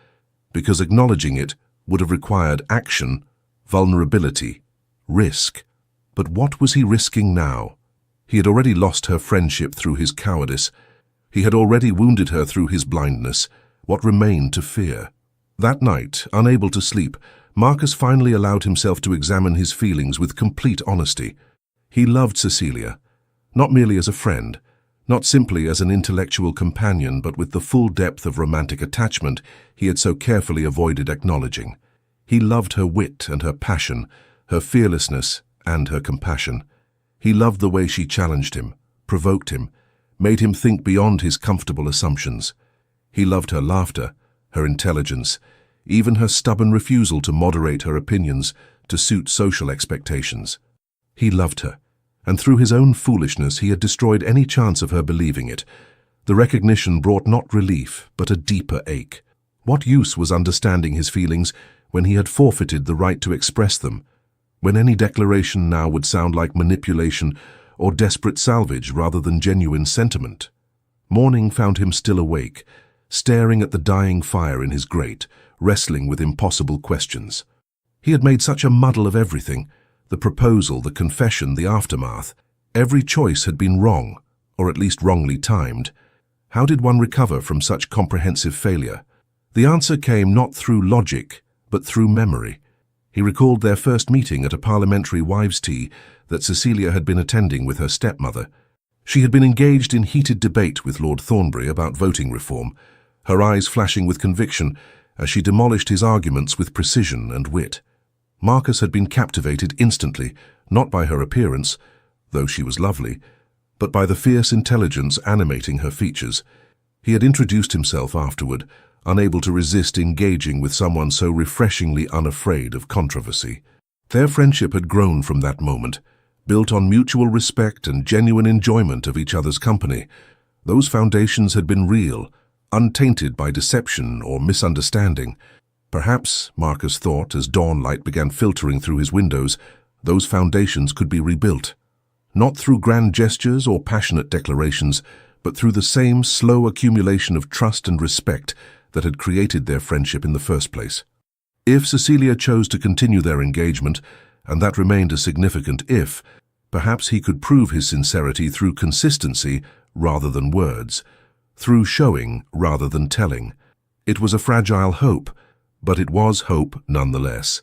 because acknowledging it would have required action, vulnerability, risk. But what was he risking now? He had already lost her friendship through his cowardice. He had already wounded her through his blindness. What remained to fear? That night, unable to sleep, Marcus finally allowed himself to examine his feelings with complete honesty. He loved Cecilia, not merely as a friend, not simply as an intellectual companion, but with the full depth of romantic attachment he had so carefully avoided acknowledging. He loved her wit and her passion, her fearlessness and her compassion. He loved the way she challenged him, provoked him, made him think beyond his comfortable assumptions. He loved her laughter, her intelligence, even her stubborn refusal to moderate her opinions to suit social expectations. He loved her, and through his own foolishness he had destroyed any chance of her believing it. The recognition brought not relief, but a deeper ache. What use was understanding his feelings when he had forfeited the right to express them, when any declaration now would sound like manipulation or desperate salvage rather than genuine sentiment? Morning found him still awake, staring at the dying fire in his grate, wrestling with impossible questions. He had made such a muddle of everything, the proposal, the confession, the aftermath. Every choice had been wrong, or at least wrongly timed. How did one recover from such comprehensive failure? The answer came not through logic, but through memory. He recalled their first meeting at a parliamentary wives' tea that Cecilia had been attending with her stepmother. She had been engaged in heated debate with Lord Thornbury about voting reform, her eyes flashing with conviction as she demolished his arguments with precision and wit. Marcus had been captivated instantly, not by her appearance, though she was lovely, but by the fierce intelligence animating her features. He had introduced himself afterward, unable to resist engaging with someone so refreshingly unafraid of controversy. Their friendship had grown from that moment, built on mutual respect and genuine enjoyment of each other's company. Those foundations had been real, untainted by deception or misunderstanding. Perhaps, Marcus thought as dawn light began filtering through his windows, those foundations could be rebuilt. Not through grand gestures or passionate declarations, but through the same slow accumulation of trust and respect that had created their friendship in the first place. If Cecilia chose to continue their engagement, and that remained a significant if, perhaps he could prove his sincerity through consistency rather than words, through showing rather than telling. It was a fragile hope, but it was hope nonetheless.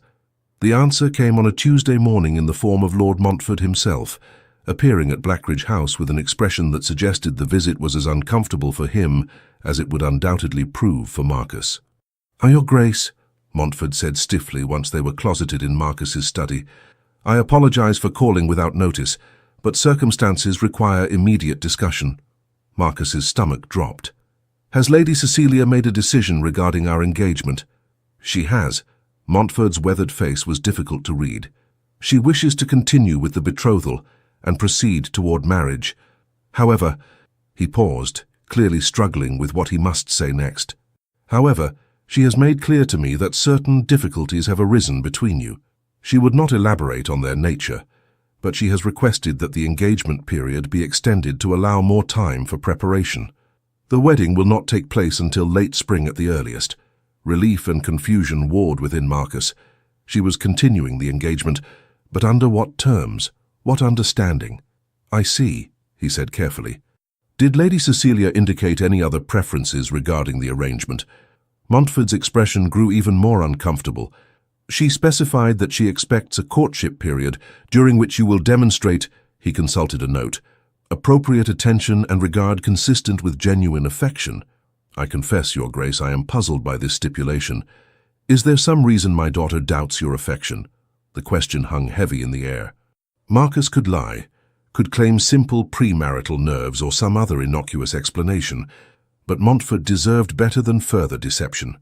The answer came on a Tuesday morning in the form of Lord Montfort himself, appearing at Blackridge House with an expression that suggested the visit was as uncomfortable for him as it would undoubtedly prove for Marcus. "Your Grace," Montfort said stiffly once they were closeted in Marcus's study, "I apologize for calling without notice, but circumstances require immediate discussion." Marcus's stomach dropped. "Has Lady Cecilia made a decision regarding our engagement?" "She has." Montfort's weathered face was difficult to read. "She wishes to continue with the betrothal and proceed toward marriage. However," he paused, clearly struggling with what he must say next. "However, she has made clear to me that certain difficulties have arisen between you. She would not elaborate on their nature, but she has requested that the engagement period be extended to allow more time for preparation. The wedding will not take place until late spring at the earliest." Relief and confusion warred within Marcus. She was continuing the engagement, but under what terms? What understanding? "I see," he said carefully. "Did Lady Cecilia indicate any other preferences regarding the arrangement?" Montfort's expression grew even more uncomfortable. "She specified that she expects a courtship period during which you will demonstrate," he consulted a note, "appropriate attention and regard consistent with genuine affection. I confess, Your Grace, I am puzzled by this stipulation. Is there some reason my daughter doubts your affection?" The question hung heavy in the air. Marcus could lie, could claim simple premarital nerves or some other innocuous explanation, but Montfort deserved better than further deception.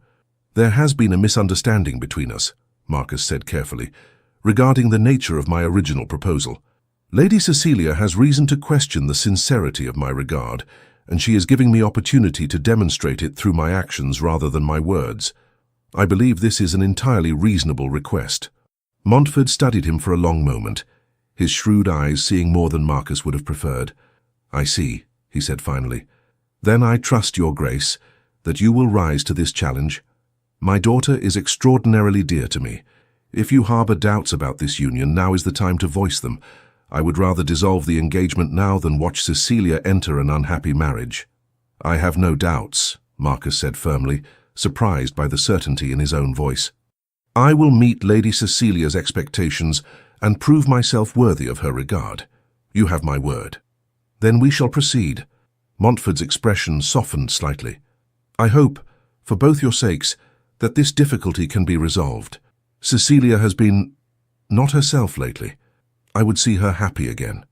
"There has been a misunderstanding between us," Marcus said carefully, "regarding the nature of my original proposal. Lady Cecilia has reason to question the sincerity of my regard, and she is giving me opportunity to demonstrate it through my actions rather than my words. I believe this is an entirely reasonable request." Montfort studied him for a long moment, his shrewd eyes seeing more than Marcus would have preferred. "I see," he said finally. "Then I trust, Your Grace, that you will rise to this challenge. My daughter is extraordinarily dear to me. If you harbor doubts about this union, now is the time to voice them. I would rather dissolve the engagement now than watch Cecilia enter an unhappy marriage." "I have no doubts," Marcus said firmly, surprised by the certainty in his own voice. "I will meet Lady Cecilia's expectations and prove myself worthy of her regard. You have my word." "Then we shall proceed." Montfort's expression softened slightly. "I hope, for both your sakes, that this difficulty can be resolved. Cecilia has been not herself lately. I would see her happy again."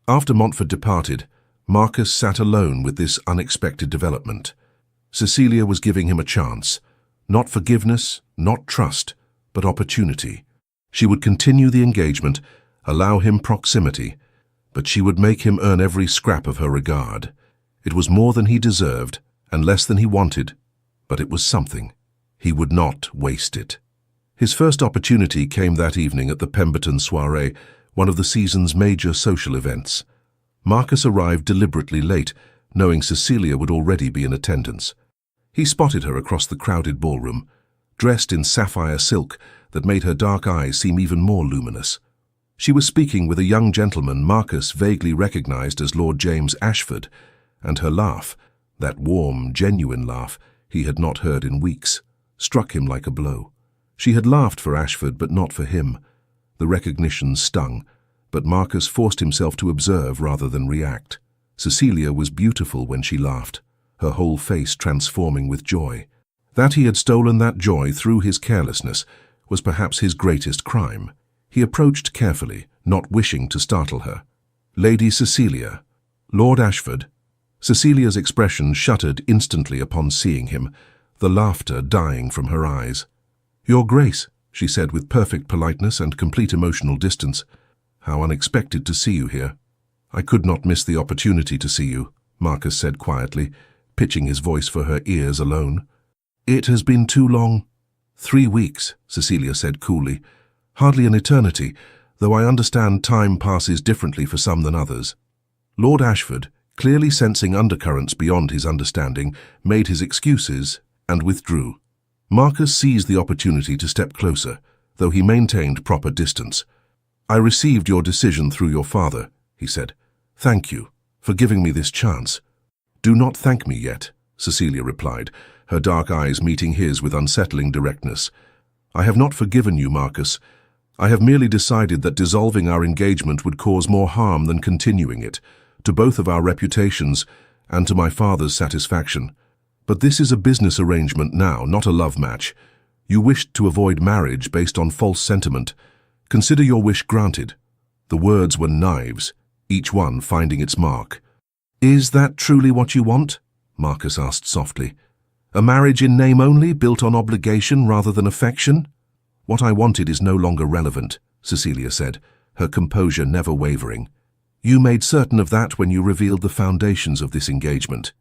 After Montfort departed, Marcus sat alone with this unexpected development. Cecilia was giving him a chance. Not forgiveness, not trust, but opportunity. She would continue the engagement, allow him proximity, but she would make him earn every scrap of her regard. It was more than he deserved, and less than he wanted, but it was something. He would not waste it. His first opportunity came that evening at the Pemberton soiree, one of the season's major social events. Marcus arrived deliberately late, knowing Cecilia would already be in attendance. He spotted her across the crowded ballroom, dressed in sapphire silk that made her dark eyes seem even more luminous. She was speaking with a young gentleman Marcus vaguely recognized as Lord James Ashford, and her laugh, that warm, genuine laugh he had not heard in weeks, struck him like a blow. She had laughed for Ashford, but not for him. The recognition stung, but Marcus forced himself to observe rather than react. Cecilia was beautiful when she laughed, her whole face transforming with joy. That he had stolen that joy through his carelessness was perhaps his greatest crime. He approached carefully, not wishing to startle her. "Lady Cecilia." "Lord Ashford." Cecilia's expression shuttered instantly upon seeing him, the laughter dying from her eyes. "Your Grace," she said with perfect politeness and complete emotional distance. How unexpected to see you here. I could not miss the opportunity to see you, Marcus said quietly, pitching his voice for her ears alone. It has been too long. 3 weeks, Cecilia said coolly. Hardly an eternity, though I understand time passes differently for some than others. Lord Ashford, clearly sensing undercurrents beyond his understanding, made his excuses and withdrew. Marcus seized the opportunity to step closer, though he maintained proper distance. I received your decision through your father, he said. Thank you for giving me this chance. Do not thank me yet, Cecilia replied, her dark eyes meeting his with unsettling directness. I have not forgiven you, Marcus. I have merely decided that dissolving our engagement would cause more harm than continuing it, to both of our reputations and to my father's satisfaction. But this is a business arrangement now, not a love match. You wished to avoid marriage based on false sentiment. Consider your wish granted. The words were knives, each one finding its mark. Is that truly what you want? Marcus asked softly. A marriage in name only, built on obligation rather than affection? What I wanted is no longer relevant, Cecilia said, her composure never wavering. You made certain of that when you revealed the foundations of this engagement.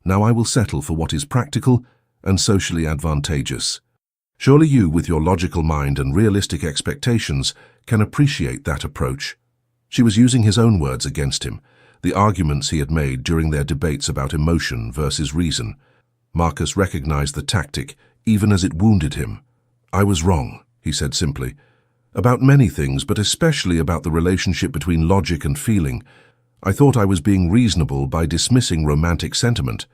Now I will settle for what is practical and socially advantageous. Surely you, with your logical mind and realistic expectations, can appreciate that approach. She was using his own words against him, the arguments he had made during their debates about emotion versus reason. Marcus recognized the tactic, even as it wounded him. I was wrong, he said simply. About many things, but especially about the relationship between logic and feeling. I thought I was being reasonable by dismissing romantic sentiment.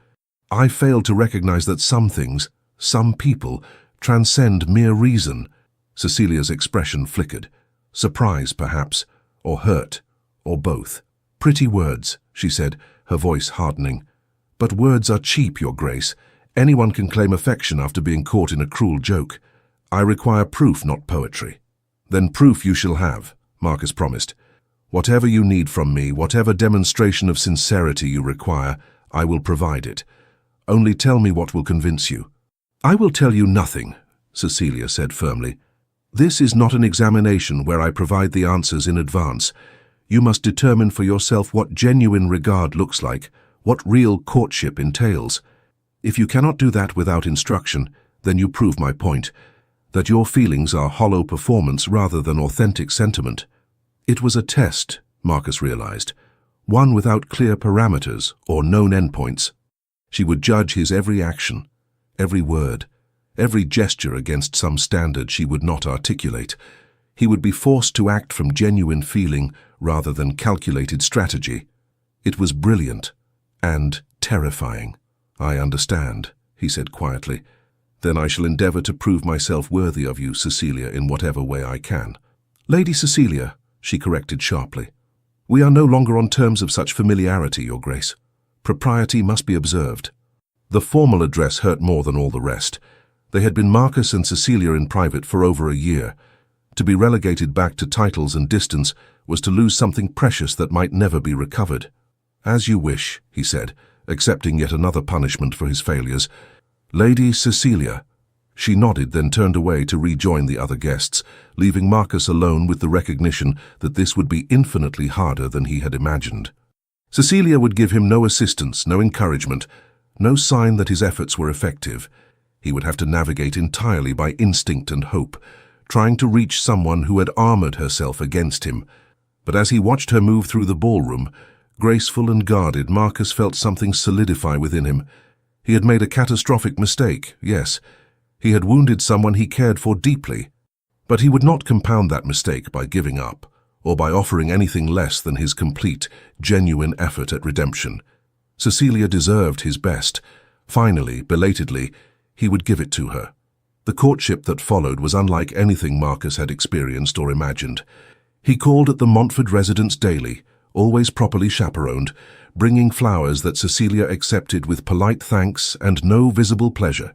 I failed to recognize that some things, some people, transcend mere reason. Cecilia's expression flickered. Surprise, perhaps, or hurt, or both. Pretty words, she said, her voice hardening. But words are cheap, Your Grace. Anyone can claim affection after being caught in a cruel joke. I require proof, not poetry. Then proof you shall have, Marcus promised. Whatever you need from me, whatever demonstration of sincerity you require, I will provide it. Only tell me what will convince you. I will tell you nothing, Cecilia said firmly. This is not an examination where I provide the answers in advance. You must determine for yourself what genuine regard looks like, what real courtship entails. If you cannot do that without instruction, then you prove my point, that your feelings are hollow performance rather than authentic sentiment. It was a test, Marcus realized, one without clear parameters or known endpoints. She would judge his every action, every word, every gesture against some standard she would not articulate. He would be forced to act from genuine feeling rather than calculated strategy. It was brilliant and terrifying. I understand, he said quietly. Then I shall endeavor to prove myself worthy of you, Cecilia, in whatever way I can. Lady Cecilia, she corrected sharply. We are no longer on terms of such familiarity, Your Grace. Propriety must be observed. The formal address hurt more than all the rest. They had been Marcus and Cecilia in private for over a year. To be relegated back to titles and distance was to lose something precious that might never be recovered. As you wish, he said, accepting yet another punishment for his failures. Lady Cecilia. She nodded, then turned away to rejoin the other guests, leaving Marcus alone with the recognition that this would be infinitely harder than he had imagined. Cecilia would give him no assistance, no encouragement, no sign that his efforts were effective. He would have to navigate entirely by instinct and hope, trying to reach someone who had armored herself against him. But as he watched her move through the ballroom, graceful and guarded, Marcus felt something solidify within him. He had made a catastrophic mistake, yes. He had wounded someone he cared for deeply. But he would not compound that mistake by giving up, or by offering anything less than his complete, genuine effort at redemption. Cecilia deserved his best. Finally, belatedly, he would give it to her. The courtship that followed was unlike anything Marcus had experienced or imagined. He called at the Montford residence daily, always properly chaperoned, bringing flowers that Cecilia accepted with polite thanks and no visible pleasure.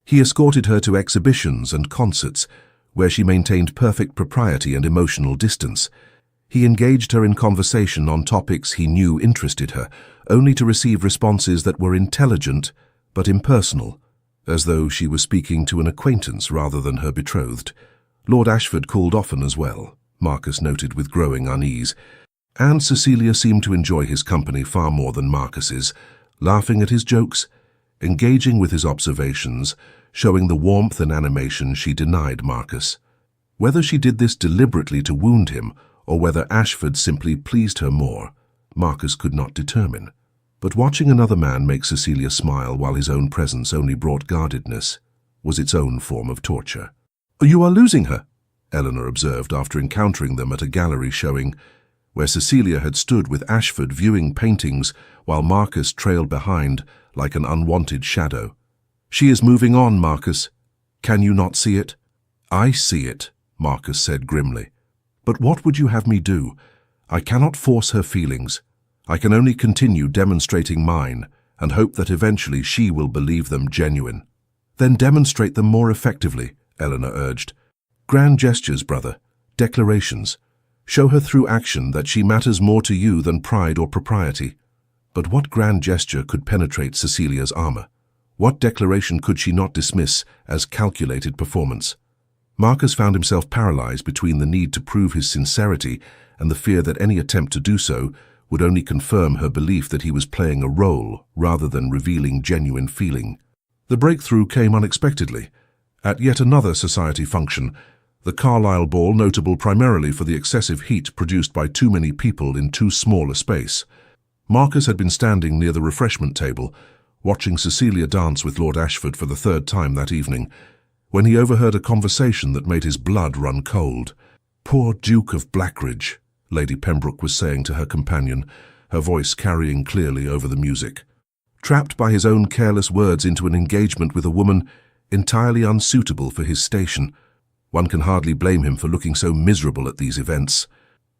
He escorted her to exhibitions and concerts, where she maintained perfect propriety and emotional distance. He engaged her in conversation on topics he knew interested her, only to receive responses that were intelligent but impersonal, as though she was speaking to an acquaintance rather than her betrothed. Lord Ashford called often as well, Marcus noted with growing unease, and Cecilia seemed to enjoy his company far more than Marcus's, laughing at his jokes, engaging with his observations, showing the warmth and animation she denied Marcus. Whether she did this deliberately to wound him, or whether Ashford simply pleased her more, Marcus could not determine. But watching another man make Cecilia smile while his own presence only brought guardedness was its own form of torture. "You are losing her," Eleanor observed after encountering them at a gallery showing, where Cecilia had stood with Ashford viewing paintings while Marcus trailed behind like an unwanted shadow. "She is moving on, Marcus. Can you not see it?" "I see it," Marcus said grimly. "But what would you have me do? I cannot force her feelings. I can only continue demonstrating mine and hope that eventually she will believe them genuine." "Then demonstrate them more effectively," Eleanor urged. "Grand gestures, brother. Declarations. Show her through action that she matters more to you than pride or propriety." But what grand gesture could penetrate Cecilia's armor? What declaration could she not dismiss as calculated performance? Marcus found himself paralyzed between the need to prove his sincerity and the fear that any attempt to do so would only confirm her belief that he was playing a role rather than revealing genuine feeling. The breakthrough came unexpectedly. At yet another society function, the Carlisle ball notable primarily for the excessive heat produced by too many people in too small a space, Marcus had been standing near the refreshment table, watching Cecilia dance with Lord Ashford for the third time that evening, when he overheard a conversation that made his blood run cold. "Poor Duke of Blackridge," Lady Pembroke was saying to her companion, her voice carrying clearly over the music. "Trapped by his own careless words into an engagement with a woman entirely unsuitable for his station. One can hardly blame him for looking so miserable at these events."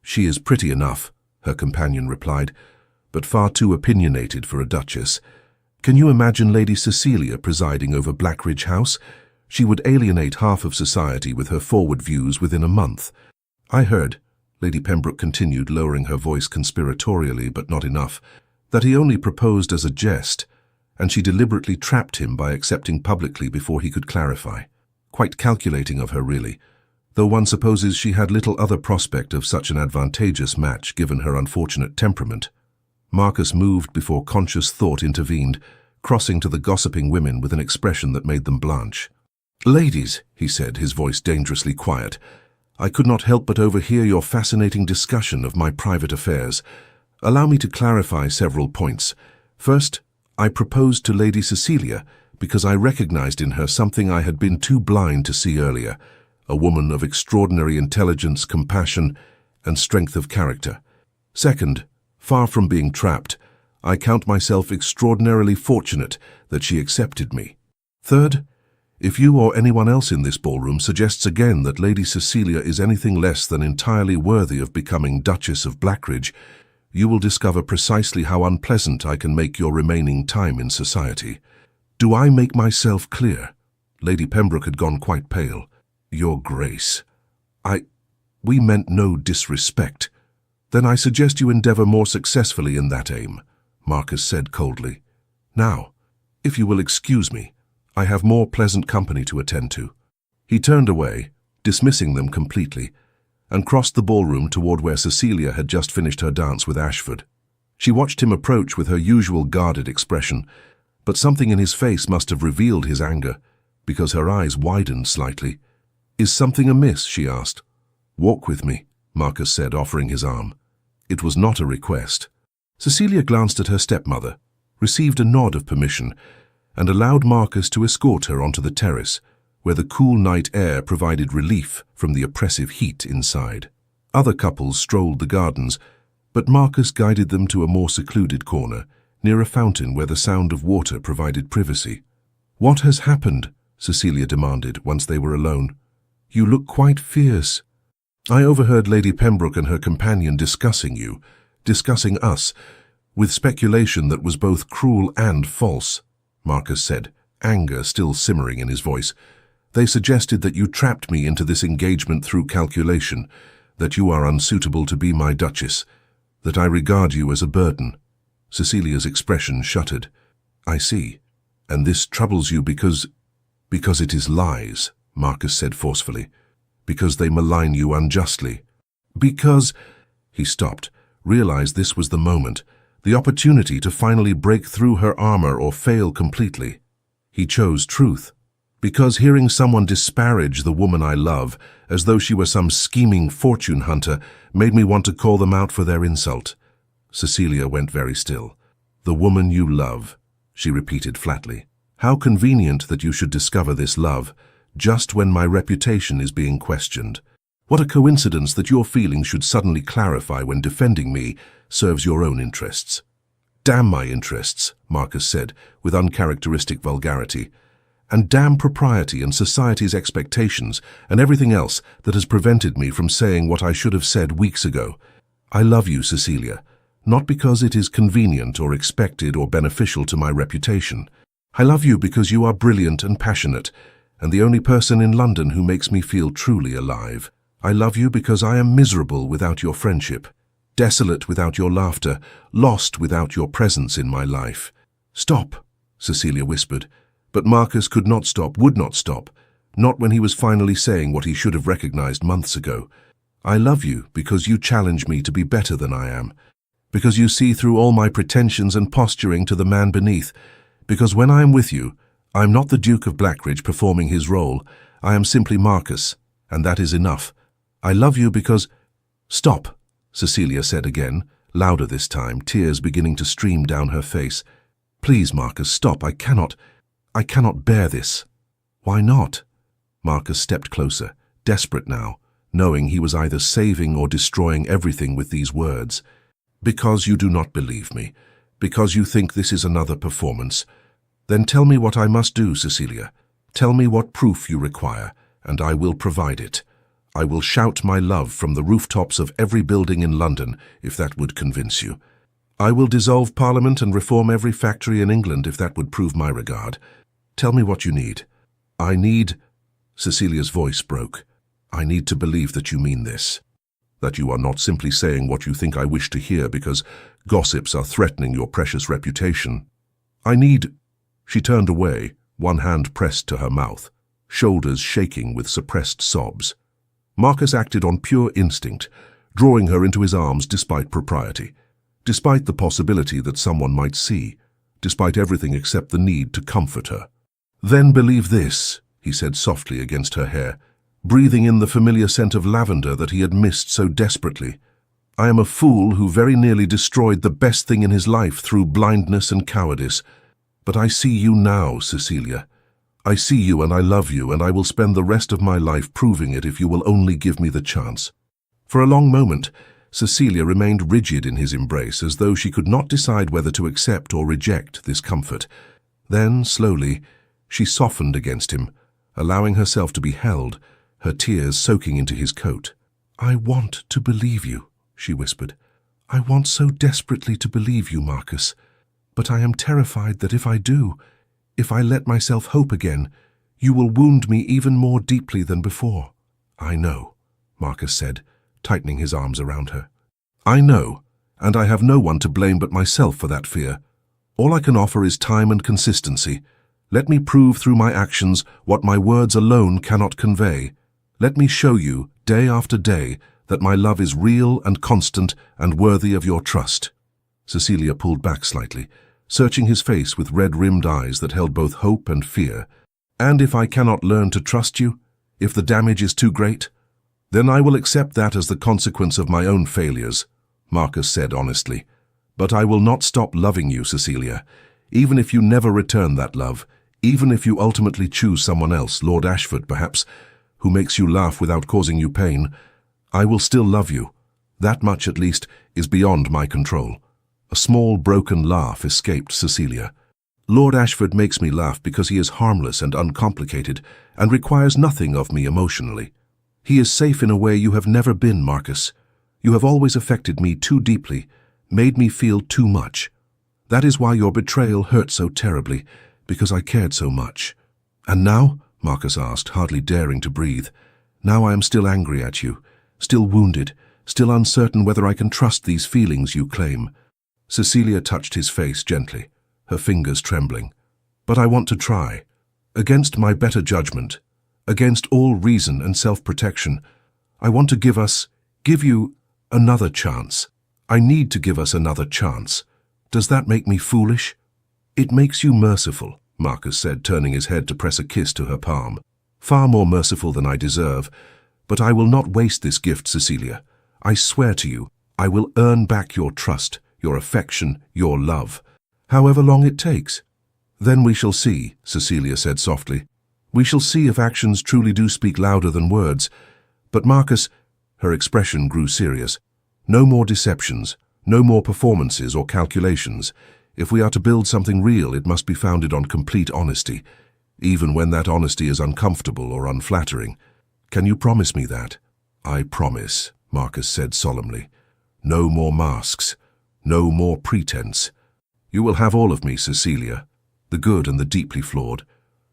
"She is pretty enough," her companion replied, "but far too opinionated for a duchess. Can you imagine Lady Cecilia presiding over Blackridge House? She would alienate half of society with her forward views within a month." "I heard," Lady Pembroke continued, lowering her voice conspiratorially but not enough, "that he only proposed as a jest, and she deliberately trapped him by accepting publicly before he could clarify. Quite calculating of her, really, though one supposes she had little other prospect of such an advantageous match given her unfortunate temperament." Marcus moved before conscious thought intervened, crossing to the gossiping women with an expression that made them blanch. "Ladies," he said, his voice dangerously quiet, "I could not help but overhear your fascinating discussion of my private affairs. Allow me to clarify several points. First, I proposed to Lady Cecilia because I recognized in her something I had been too blind to see earlier, a woman of extraordinary intelligence, compassion, and strength of character. Second, far from being trapped, I count myself extraordinarily fortunate that she accepted me. Third, if you or anyone else in this ballroom suggests again that Lady Cecilia is anything less than entirely worthy of becoming Duchess of Blackridge, you will discover precisely how unpleasant I can make your remaining time in society. Do I make myself clear?" Lady Pembroke had gone quite pale. "Your Grace, we meant no disrespect." "Then I suggest you endeavor more successfully in that aim," Marcus said coldly. "Now, if you will excuse me, I have more pleasant company to attend to." He turned away, dismissing them completely, and crossed the ballroom toward where Cecilia had just finished her dance with Ashford. She watched him approach with her usual guarded expression, but something in his face must have revealed his anger, because her eyes widened slightly. "Is something amiss?" she asked. "Walk with me," Marcus said, offering his arm. It was not a request. Cecilia glanced at her stepmother, received a nod of permission, and allowed Marcus to escort her onto the terrace, where the cool night air provided relief from the oppressive heat inside. Other couples strolled the gardens, but Marcus guided them to a more secluded corner, near a fountain where the sound of water provided privacy. "What has happened?" Cecilia demanded once they were alone. "You look quite fierce." "I overheard Lady Pembroke and her companion discussing us, with speculation that was both cruel and false," Marcus said, anger still simmering in his voice. "They suggested that you trapped me into this engagement through calculation, that you are unsuitable to be my Duchess, that I regard you as a burden." Cecilia's expression shuttered. "I see. And this troubles you because it is lies," Marcus said forcefully. "Because they malign you unjustly." Because... He stopped, realized this was the moment, the opportunity to finally break through her armor or fail completely. He chose truth. Because hearing someone disparage the woman I love, as though she were some scheming fortune hunter, made me want to call them out for their insult. Cecilia went very still. "The woman you love," she repeated flatly. "How convenient that you should discover this love, just when my reputation is being questioned. What a coincidence that your feelings should suddenly clarify when defending me serves your own interests." "Damn my interests," Marcus said, with uncharacteristic vulgarity. "And damn propriety and society's expectations and everything else that has prevented me from saying what I should have said weeks ago. I love you, Cecilia, not because it is convenient or expected or beneficial to my reputation. I love you because you are brilliant and passionate, and the only person in London who makes me feel truly alive. I love you because I am miserable without your friendship, desolate without your laughter, lost without your presence in my life." "Stop," Cecilia whispered. But Marcus could not stop, would not stop, not when he was finally saying what he should have recognized months ago. "I love you because you challenge me to be better than I am, because you see through all my pretensions and posturing to the man beneath, because when I am with you, I am not the Duke of Blackridge performing his role. I am simply Marcus, and that is enough. I love you because—" "Stop," Cecilia said again, louder this time, tears beginning to stream down her face. "Please, Marcus, stop. I cannot bear this." "Why not?" Marcus stepped closer, desperate now, knowing he was either saving or destroying everything with these words. "Because you do not believe me. Because you think this is another performance. Then tell me what I must do, Cecilia. Tell me what proof you require, and I will provide it. I will shout my love from the rooftops of every building in London, if that would convince you. I will dissolve Parliament and reform every factory in England, if that would prove my regard. Tell me what you need." "I need—" Cecilia's voice broke. "I need to believe that you mean this. That you are not simply saying what you think I wish to hear because gossips are threatening your precious reputation. I need—" She turned away, one hand pressed to her mouth, shoulders shaking with suppressed sobs. Marcus acted on pure instinct, drawing her into his arms despite propriety, despite the possibility that someone might see, despite everything except the need to comfort her. "Then believe this," he said softly against her hair, breathing in the familiar scent of lavender that he had missed so desperately. "I am a fool who very nearly destroyed the best thing in his life through blindness and cowardice. But I see you now, Cecilia. I see you and I love you, and I will spend the rest of my life proving it if you will only give me the chance." For a long moment, Cecilia remained rigid in his embrace, as though she could not decide whether to accept or reject this comfort. Then, slowly, she softened against him, allowing herself to be held, her tears soaking into his coat. "I want to believe you," she whispered. "I want so desperately to believe you, Marcus. But I am terrified that if I do, if I let myself hope again, you will wound me even more deeply than before." "I know," Marcus said, tightening his arms around her. "I know, and I have no one to blame but myself for that fear. All I can offer is time and consistency. Let me prove through my actions what my words alone cannot convey. Let me show you, day after day, that my love is real and constant and worthy of your trust." Cecilia pulled back slightly, searching his face with red-rimmed eyes that held both hope and fear. "And if I cannot learn to trust you, if the damage is too great, then I will accept that as the consequence of my own failures," Marcus said honestly. "But I will not stop loving you, Cecilia, even if you never return that love, even if you ultimately choose someone else, Lord Ashford perhaps, who makes you laugh without causing you pain. I will still love you. That much, at least, is beyond my control." A small, broken laugh escaped Cecilia. "Lord Ashford makes me laugh because he is harmless and uncomplicated and requires nothing of me emotionally. He is safe in a way you have never been, Marcus. You have always affected me too deeply, made me feel too much. That is why your betrayal hurt so terribly, because I cared so much." "And now?" Marcus asked, hardly daring to breathe. "Now I am still angry at you, still wounded, still uncertain whether I can trust these feelings you claim." Cecilia touched his face gently, her fingers trembling. "But I want to try. Against my better judgment, against all reason and self-protection, I want to give us, Give you another chance. I need to give us another chance. Does that make me foolish? It makes you merciful, Marcus said, turning his head to press a kiss to her palm. Far more merciful than I deserve, but I will not waste this gift, Cecilia. I swear to you, I will earn back your trust, your affection, your love, however long it takes. Then we shall see, Cecilia said softly. We shall see if actions truly do speak louder than words. But Marcus, her expression grew serious. No more deceptions, no more performances or calculations. If we are to build something real, it must be founded on complete honesty, even when that honesty is uncomfortable or unflattering. Can you promise me that? I promise, Marcus said solemnly. No more masks, no more pretense. You will have all of me, Cecilia, the good and the deeply flawed.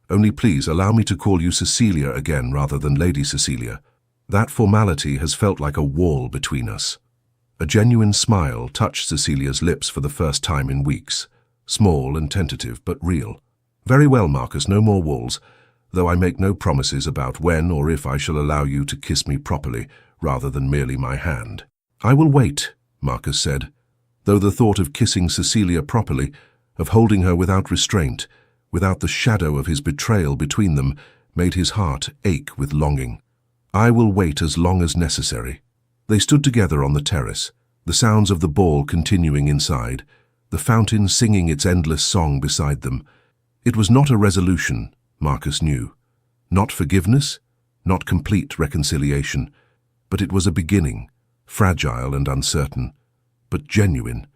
Only please allow me to call you Cecilia again rather than Lady Cecilia. That formality has felt like a wall between us. A genuine smile touched Cecilia's lips for the first time in weeks, small and tentative but real. Very well, Marcus, no more walls, though I make no promises about when or if I shall allow you to kiss me properly rather than merely my hand. I will wait, Marcus said, though the thought of kissing Cecilia properly, of holding her without restraint, without the shadow of his betrayal between them, made his heart ache with longing. I will wait as long as necessary. They stood together on the terrace, the sounds of the ball continuing inside, the fountain singing its endless song beside them. It was not a resolution, Marcus knew. Not forgiveness, not complete reconciliation, but it was a beginning, fragile and uncertain, but genuine.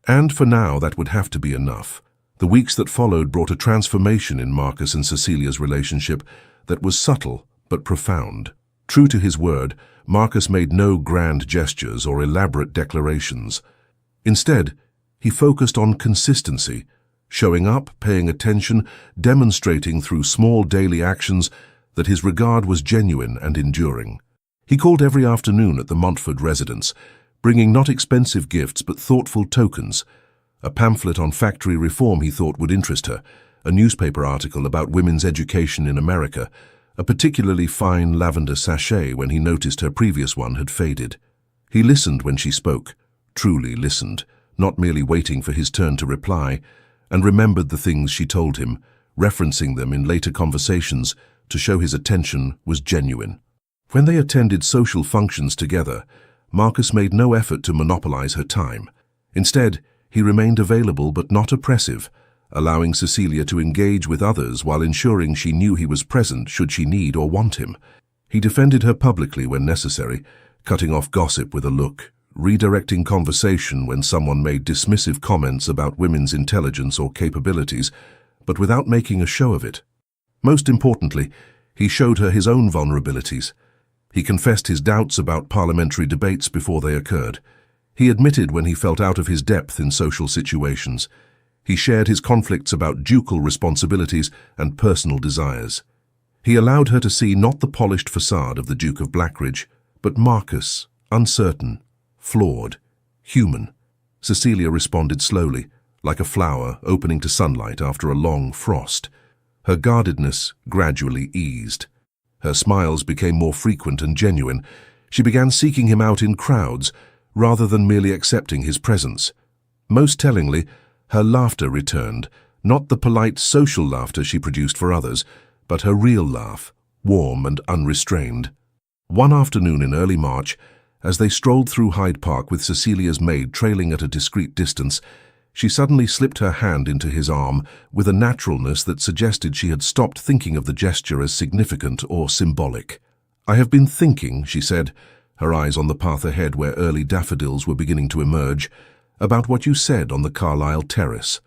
And for now that would have to be enough. The weeks that followed brought a transformation in Marcus and Cecilia's relationship that was subtle but profound. True to his word, Marcus made no grand gestures or elaborate declarations. Instead, he focused on consistency, showing up, paying attention, demonstrating through small daily actions that his regard was genuine and enduring. He called every afternoon at the Montford residence, bringing not expensive gifts but thoughtful tokens. A pamphlet on factory reform he thought would interest her, a newspaper article about women's education in America, a particularly fine lavender sachet when he noticed her previous one had faded. He listened when she spoke, truly listened, not merely waiting for his turn to reply, and remembered the things she told him, referencing them in later conversations to show his attention was genuine. When they attended social functions together, Marcus made no effort to monopolize her time. Instead, he remained available but not oppressive, allowing Cecilia to engage with others while ensuring she knew he was present should she need or want him. He defended her publicly when necessary, cutting off gossip with a look, redirecting conversation when someone made dismissive comments about women's intelligence or capabilities, but without making a show of it. Most importantly, he showed her his own vulnerabilities. He confessed his doubts about parliamentary debates before they occurred. He admitted when he felt out of his depth in social situations. He shared his conflicts about ducal responsibilities and personal desires. He allowed her to see not the polished facade of the Duke of Blackridge, but Marcus, uncertain, flawed, human. Cecilia responded slowly, like a flower opening to sunlight after a long frost. Her guardedness gradually eased. Her smiles became more frequent and genuine. She began seeking him out in crowds, rather than merely accepting his presence. Most tellingly, her laughter returned, not the polite social laughter she produced for others, but her real laugh, warm and unrestrained. One afternoon in early March, as they strolled through Hyde Park with Cecilia's maid trailing at a discreet distance, she suddenly slipped her hand into his arm with a naturalness that suggested she had stopped thinking of the gesture as significant or symbolic. "I have been thinking," she said, her eyes on the path ahead where early daffodils were beginning to emerge, "about what you said on the Carlisle terrace,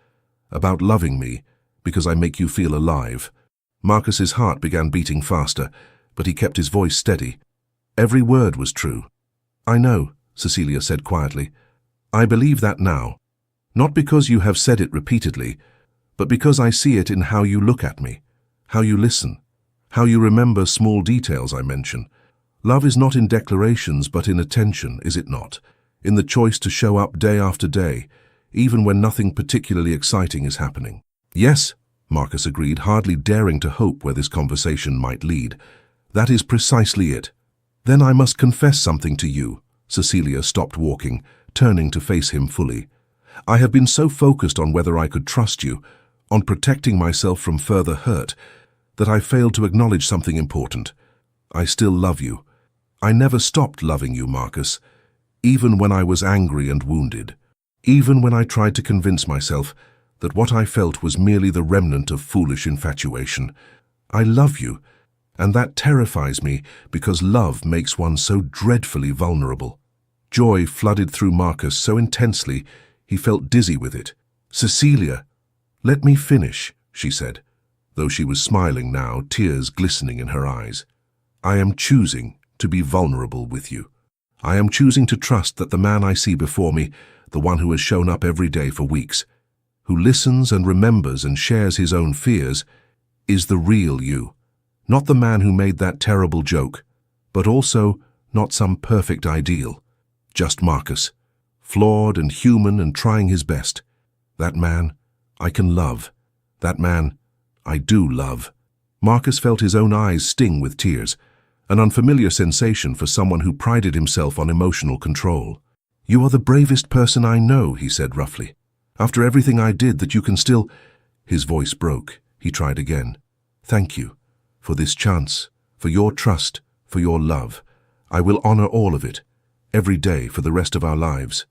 about loving me because I make you feel alive." Marcus's heart began beating faster, but he kept his voice steady. Every word was true. "I know," Cecilia said quietly. "I believe that now. Not because you have said it repeatedly, but because I see it in how you look at me, how you listen, how you remember small details I mention. Love is not in declarations but in attention, is it not? In the choice to show up day after day, even when nothing particularly exciting is happening." "Yes," Marcus agreed, hardly daring to hope where this conversation might lead. "That is precisely it." "Then I must confess something to you," Cecilia stopped walking, turning to face him fully. I have been so focused on whether I could trust you, on protecting myself from further hurt, that I failed to acknowledge something important. I still love you. I never stopped loving you, Marcus, even when I was angry and wounded, even when I tried to convince myself that what I felt was merely the remnant of foolish infatuation. I love you, and that terrifies me because love makes one so dreadfully vulnerable. Joy flooded through Marcus so intensely he felt dizzy with it. "Cecilia, let me finish," she said, though she was smiling now, tears glistening in her eyes. "I am choosing to be vulnerable with you. I am choosing to trust that the man I see before me, the one who has shown up every day for weeks, who listens and remembers and shares his own fears, is the real you. Not the man who made that terrible joke, but also not some perfect ideal. Just Marcus, flawed and human and trying his best. That man I can love. That man I do love." Marcus felt his own eyes sting with tears, an unfamiliar sensation for someone who prided himself on emotional control. "You are the bravest person I know," he said roughly. "After everything I did, that you can still—" His voice broke. He tried again. "Thank you for this chance, for your trust, for your love. I will honor all of it, every day for the rest of our lives."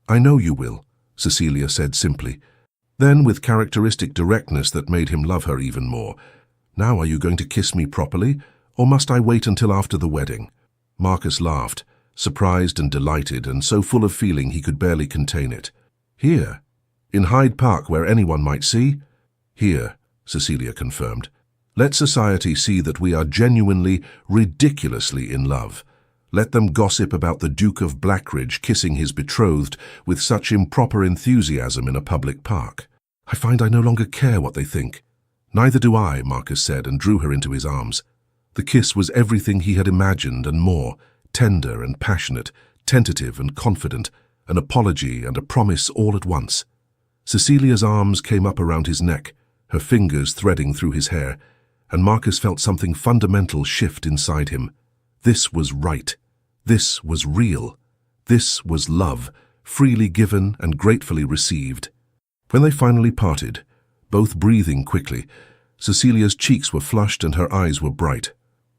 "I know you will," Cecilia said simply. Then, with characteristic directness that made him love her even more, "Now are you going to kiss me properly, or must I wait until after the wedding?" Marcus laughed, surprised and delighted, and so full of feeling he could barely contain it. "Here? In Hyde Park, where anyone might see?" "Here," Cecilia confirmed. "Let society see that we are genuinely, ridiculously in love. Let them gossip about the Duke of Blackridge kissing his betrothed with such improper enthusiasm in a public park. I find I no longer care what they think." "Neither do I," Marcus said, and drew her into his arms. The kiss was everything he had imagined and more, tender and passionate, tentative and confident, an apology and a promise all at once. Cecilia's arms came up around his neck, her fingers threading through his hair, and Marcus felt something fundamental shift inside him. This was right. This was real. This was love, freely given and gratefully received. When they finally parted, both breathing quickly, Cecilia's cheeks were flushed and her eyes were bright.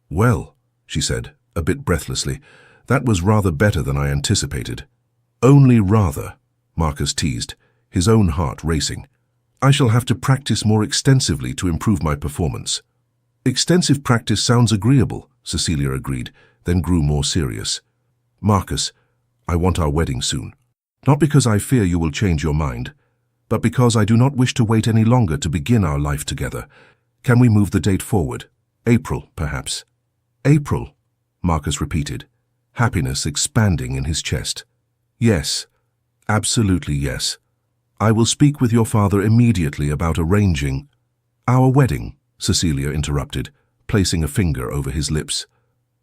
"Well," she said, a bit breathlessly, "that was rather better than I anticipated." "Only rather," Marcus teased, his own heart racing. "I shall have to practice more extensively to improve my performance." "Extensive practice sounds agreeable," Cecilia agreed, then grew more serious. "Marcus, I want our wedding soon. Not because I fear you will change your mind, but because I do not wish to wait any longer to begin our life together. Can we move the date forward? April, perhaps?" "April," Marcus repeated, happiness expanding in his chest. "Yes, absolutely yes. I will speak with your father immediately about arranging—" "Our wedding," Cecilia interrupted, placing a finger over his lips.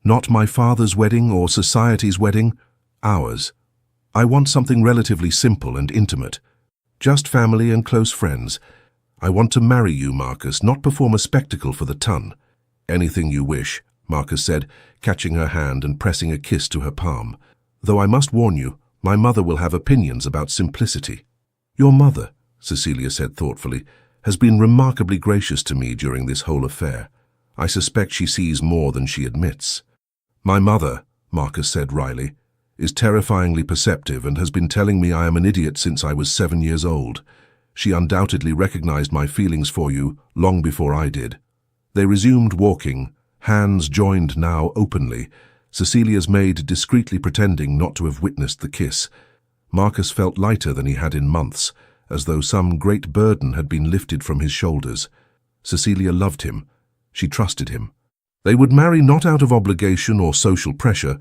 "Not my father's wedding or society's wedding, ours. I want something relatively simple and intimate. Just family and close friends. I want to marry you, Marcus, not perform a spectacle for the ton." "Anything you wish," Marcus said, catching her hand and pressing a kiss to her palm. "Though I must warn you, my mother will have opinions about simplicity." "Your mother," Cecilia said thoughtfully, "has been remarkably gracious to me during this whole affair. I suspect she sees more than she admits." "My mother," Marcus said wryly, "is terrifyingly perceptive and has been telling me I am an idiot since I was 7 years old. She undoubtedly recognized my feelings for you long before I did." They resumed walking, hands joined now openly, Cecilia's maid discreetly pretending not to have witnessed the kiss. Marcus felt lighter than he had in months, as though some great burden had been lifted from his shoulders. Cecilia loved him. She trusted him. They would marry not out of obligation or social pressure,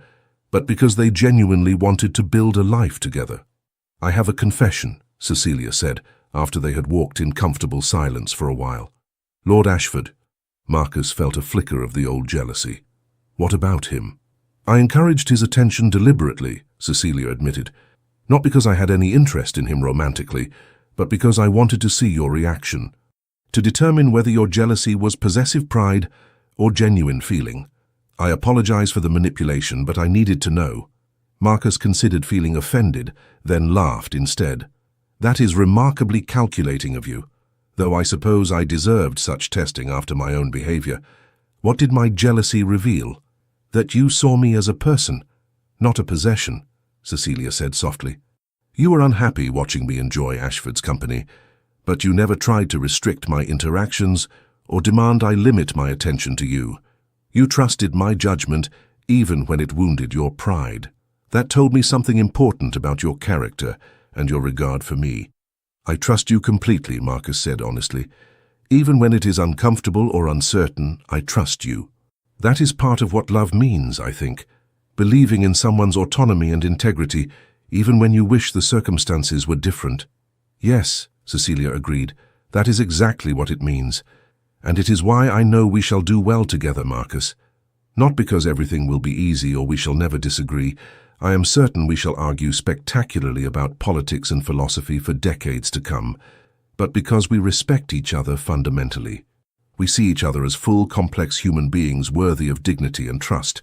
but because they genuinely wanted to build a life together. "I have a confession," Cecilia said, after they had walked in comfortable silence for a while. "Lord Ashford." Marcus felt a flicker of the old jealousy. "What about him?" "I encouraged his attention deliberately," Cecilia admitted. "Not because I had any interest in him romantically, but because I wanted to see your reaction, to determine whether your jealousy was possessive pride or genuine feeling. I apologize for the manipulation, but I needed to know." Marcus considered feeling offended, then laughed instead. "That is remarkably calculating of you, though I suppose I deserved such testing after my own behavior. What did my jealousy reveal? That you saw me as a person, not a possession," Cecilia said softly. "You were unhappy watching me enjoy Ashford's company, but you never tried to restrict my interactions or demand I limit my attention to you. You trusted my judgment even when it wounded your pride. That told me something important about your character and your regard for me." "I trust you completely," Marcus said honestly. "Even when it is uncomfortable or uncertain, I trust you. That is part of what love means, I think. Believing in someone's autonomy and integrity, even when you wish the circumstances were different." "Yes," Cecilia agreed, "that is exactly what it means. And it is why I know we shall do well together, Marcus. Not because everything will be easy or we shall never disagree. I am certain we shall argue spectacularly about politics and philosophy for decades to come, but because we respect each other fundamentally. We see each other as full, complex human beings worthy of dignity and trust."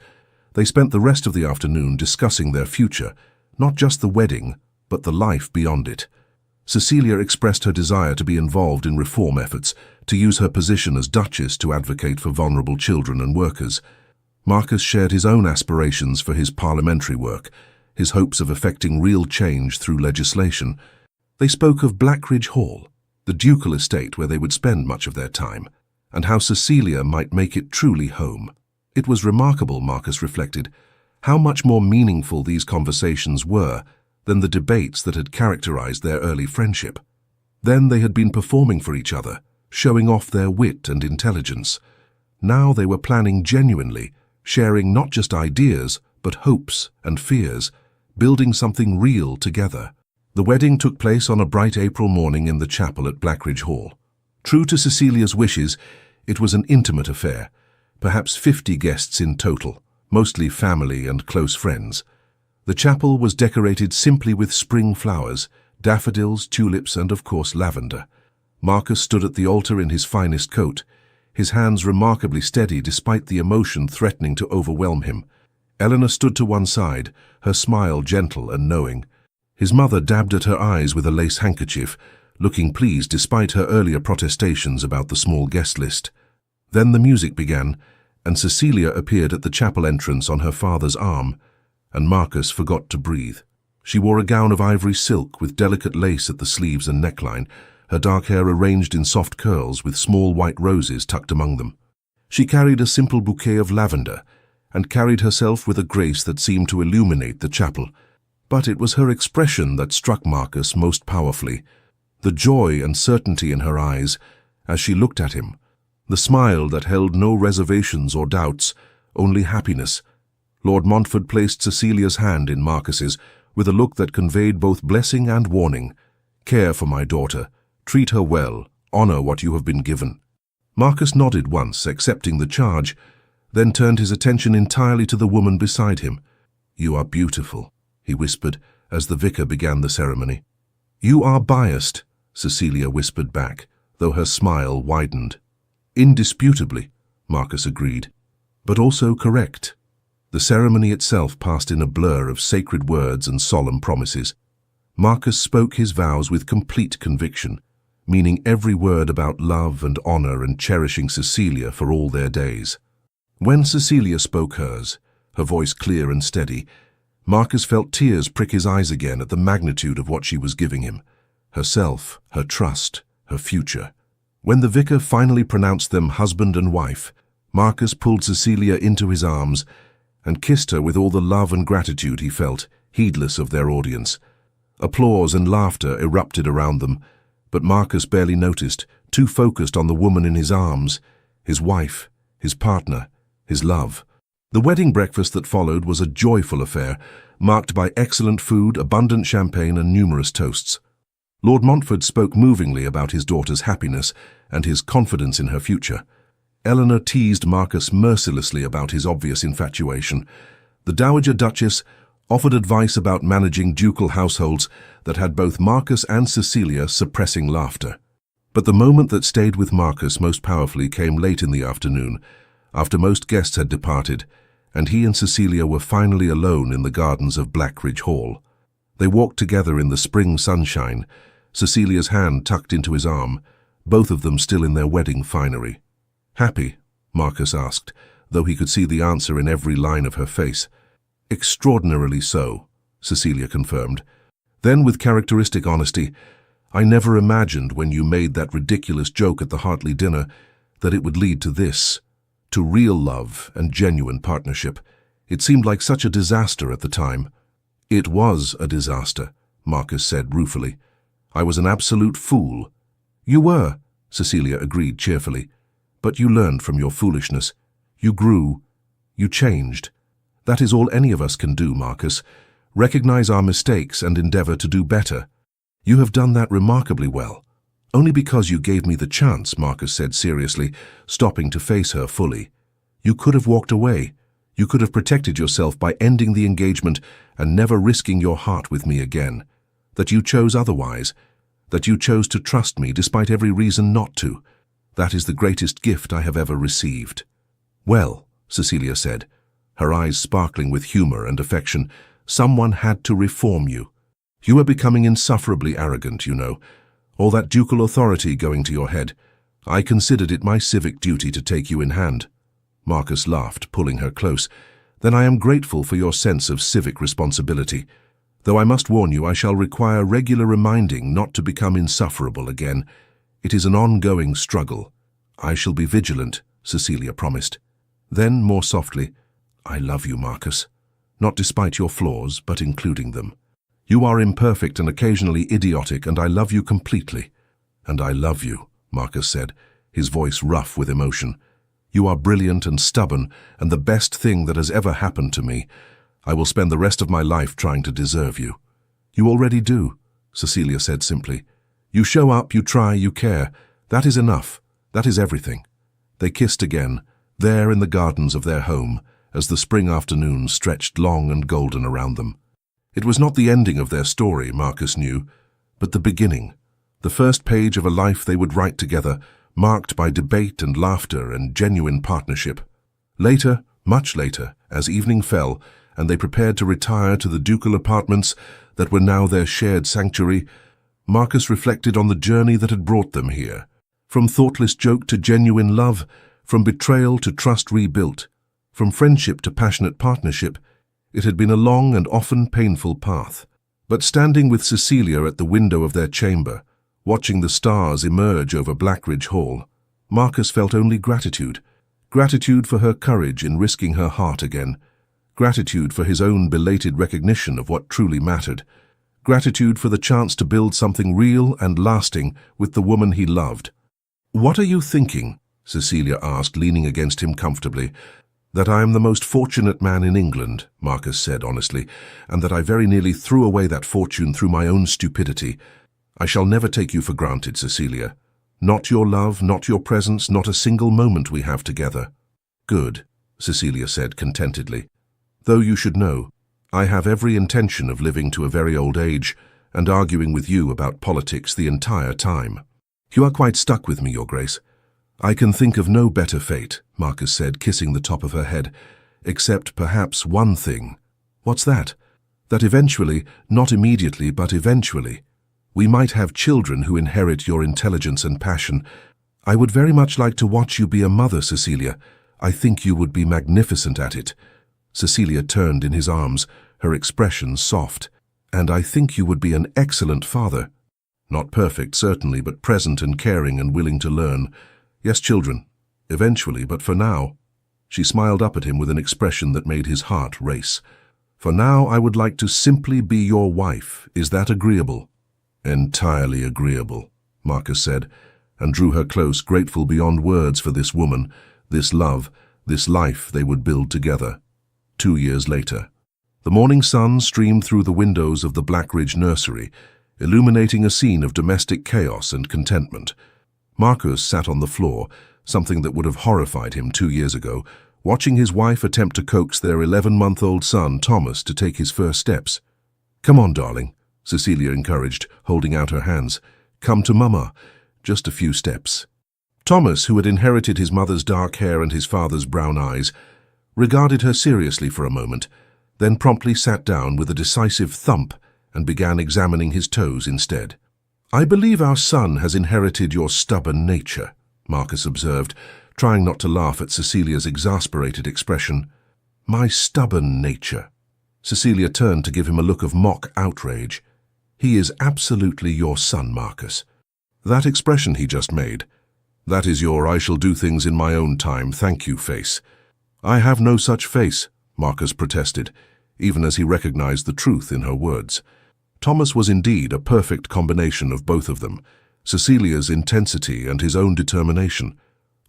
They spent the rest of the afternoon discussing their future, not just the wedding, but the life beyond it. Cecilia expressed her desire to be involved in reform efforts, to use her position as Duchess to advocate for vulnerable children and workers. Marcus shared his own aspirations for his parliamentary work, his hopes of effecting real change through legislation. They spoke of Blackridge Hall, the ducal estate where they would spend much of their time, and how Cecilia might make it truly home. It was remarkable, Marcus reflected, how much more meaningful these conversations were than the debates that had characterized their early friendship. Then they had been performing for each other, showing off their wit and intelligence. Now they were planning genuinely, sharing not just ideas, but hopes and fears, building something real together. The wedding took place on a bright April morning in the chapel at Blackridge Hall. True to Cecilia's wishes, it was an intimate affair, perhaps 50 guests in total, mostly family and close friends. The chapel was decorated simply with spring flowers, daffodils, tulips, and of course lavender. Marcus stood at the altar in his finest coat, his hands remarkably steady despite the emotion threatening to overwhelm him. Eleanor stood to one side, her smile gentle and knowing. His mother dabbed at her eyes with a lace handkerchief, looking pleased despite her earlier protestations about the small guest list. Then the music began, and Cecilia appeared at the chapel entrance on her father's arm, and Marcus forgot to breathe. She wore a gown of ivory silk with delicate lace at the sleeves and neckline, her dark hair arranged in soft curls with small white roses tucked among them. She carried a simple bouquet of lavender, and carried herself with a grace that seemed to illuminate the chapel. But it was her expression that struck Marcus most powerfully, the joy and certainty in her eyes as she looked at him, the smile that held no reservations or doubts, only happiness. Lord Montfort placed Cecilia's hand in Marcus's with a look that conveyed both blessing and warning. "Care for my daughter. Treat her well. Honor what you have been given." Marcus nodded once, accepting the charge, then turned his attention entirely to the woman beside him. "You are beautiful," he whispered as the vicar began the ceremony. "You are biased," Cecilia whispered back, though her smile widened. "Indisputably," Marcus agreed, "but also correct." The ceremony itself passed in a blur of sacred words and solemn promises. Marcus spoke his vows with complete conviction, meaning every word about love and honor and cherishing Cecilia for all their days. When Cecilia spoke hers, her voice clear and steady, Marcus felt tears prick his eyes again at the magnitude of what she was giving him. Herself, her trust, her future. When the vicar finally pronounced them husband and wife, Marcus pulled Cecilia into his arms and kissed her with all the love and gratitude he felt, heedless of their audience. Applause and laughter erupted around them, but Marcus barely noticed, too focused on the woman in his arms, his wife, his partner, his love. The wedding breakfast that followed was a joyful affair, marked by excellent food, abundant champagne, and numerous toasts. Lord Montfort spoke movingly about his daughter's happiness and his confidence in her future. Eleanor teased Marcus mercilessly about his obvious infatuation. The Dowager Duchess offered advice about managing ducal households that had both Marcus and Cecilia suppressing laughter. But the moment that stayed with Marcus most powerfully came late in the afternoon, after most guests had departed, and he and Cecilia were finally alone in the gardens of Blackridge Hall. They walked together in the spring sunshine, Cecilia's hand tucked into his arm, both of them still in their wedding finery. "Happy?" Marcus asked, though he could see the answer in every line of her face. "Extraordinarily so," Cecilia confirmed. Then, with characteristic honesty, "I never imagined when you made that ridiculous joke at the Hartley dinner that it would lead to this, to real love and genuine partnership. It seemed like such a disaster at the time." "It was a disaster," Marcus said ruefully. "I was an absolute fool." "You were," Cecilia agreed cheerfully. "But you learned from your foolishness. You grew. You changed. That is all any of us can do, Marcus. Recognize our mistakes and endeavor to do better. You have done that remarkably well." "Only because you gave me the chance," Marcus said seriously, stopping to face her fully. "You could have walked away. You could have protected yourself by ending the engagement and never risking your heart with me again. That you chose otherwise. That you chose to trust me despite every reason not to. That is the greatest gift I have ever received." "Well," Cecilia said, her eyes sparkling with humor and affection, "someone had to reform you. You are becoming insufferably arrogant, you know. All that ducal authority going to your head. I considered it my civic duty to take you in hand." Marcus laughed, pulling her close. "Then I am grateful for your sense of civic responsibility. Though I must warn you, I shall require regular reminding not to become insufferable again. It is an ongoing struggle." "I shall be vigilant," Cecilia promised. Then, more softly, "I love you, Marcus. Not despite your flaws, but including them. You are imperfect and occasionally idiotic, and I love you completely." "And I love you," Marcus said, his voice rough with emotion. "You are brilliant and stubborn, and the best thing that has ever happened to me. I will spend the rest of my life trying to deserve you." "You already do," Cecilia said simply. "You show up, you try, you care. That is enough. That is everything." They kissed again, there in the gardens of their home, as the spring afternoon stretched long and golden around them. It was not the ending of their story, Marcus knew, but the beginning, the first page of a life they would write together, marked by debate and laughter and genuine partnership. Later, much later, as evening fell, and they prepared to retire to the ducal apartments that were now their shared sanctuary, Marcus reflected on the journey that had brought them here. From thoughtless joke to genuine love, from betrayal to trust rebuilt, from friendship to passionate partnership, it had been a long and often painful path. But standing with Cecilia at the window of their chamber, watching the stars emerge over Blackridge Hall, Marcus felt only gratitude. Gratitude for her courage in risking her heart again. Gratitude for his own belated recognition of what truly mattered. Gratitude for the chance to build something real and lasting with the woman he loved. "What are you thinking?" Cecilia asked, leaning against him comfortably. "That I am the most fortunate man in England," Marcus said honestly, "and that I very nearly threw away that fortune through my own stupidity. I shall never take you for granted, Cecilia. Not your love, not your presence, not a single moment we have together." "Good," Cecilia said contentedly. "Though you should know, I have every intention of living to a very old age and arguing with you about politics the entire time. You are quite stuck with me, Your Grace. I can think of no better fate," Marcus said, kissing the top of her head, "except perhaps one thing." "What's that?" "That eventually, not immediately, but eventually, we might have children who inherit your intelligence and passion. I would very much like to watch you be a mother, Cecilia. I think you would be magnificent at it." Cecilia turned in his arms, her expression soft. "And I think you would be an excellent father. Not perfect, certainly, but present and caring and willing to learn. Yes, children, eventually, but for now." She smiled up at him with an expression that made his heart race. "For now, I would like to simply be your wife. Is that agreeable?" "Entirely agreeable," Marcus said, and drew her close, grateful beyond words for this woman, this love, this life they would build together. 2 years later. The morning sun streamed through the windows of the Blackridge nursery, illuminating a scene of domestic chaos and contentment. Marcus sat on the floor, something that would have horrified him 2 years ago, watching his wife attempt to coax their 11-month-old son, Thomas, to take his first steps. "Come on, darling," Cecilia encouraged, holding out her hands. "Come to Mama. Just a few steps." Thomas, who had inherited his mother's dark hair and his father's brown eyes, regarded her seriously for a moment, then promptly sat down with a decisive thump and began examining his toes instead. "I believe our son has inherited your stubborn nature," Marcus observed, trying not to laugh at Cecilia's exasperated expression. "My stubborn nature." Cecilia turned to give him a look of mock outrage. "He is absolutely your son, Marcus. That expression he just made, that is your I shall do things in my own time, thank you face." "I have no such face," Marcus protested, even as he recognized the truth in her words. Thomas was indeed a perfect combination of both of them, Cecilia's intensity and his own determination,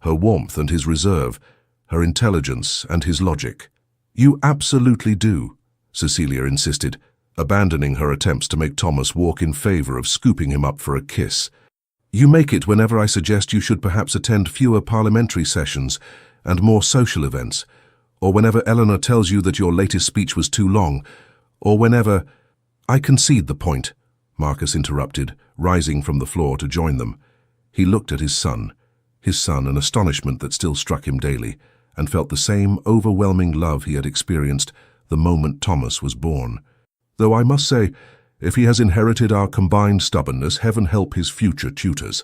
her warmth and his reserve, her intelligence and his logic. "You absolutely do," Cecilia insisted, abandoning her attempts to make Thomas walk in favor of scooping him up for a kiss. "You make it whenever I suggest you should perhaps attend fewer parliamentary sessions and more social events, or whenever Eleanor tells you that your latest speech was too long, or whenever—" "I concede the point," Marcus interrupted, rising from the floor to join them. He looked at his son, an astonishment that still struck him daily, and felt the same overwhelming love he had experienced the moment Thomas was born. "Though I must say, if he has inherited our combined stubbornness, heaven help his future tutors."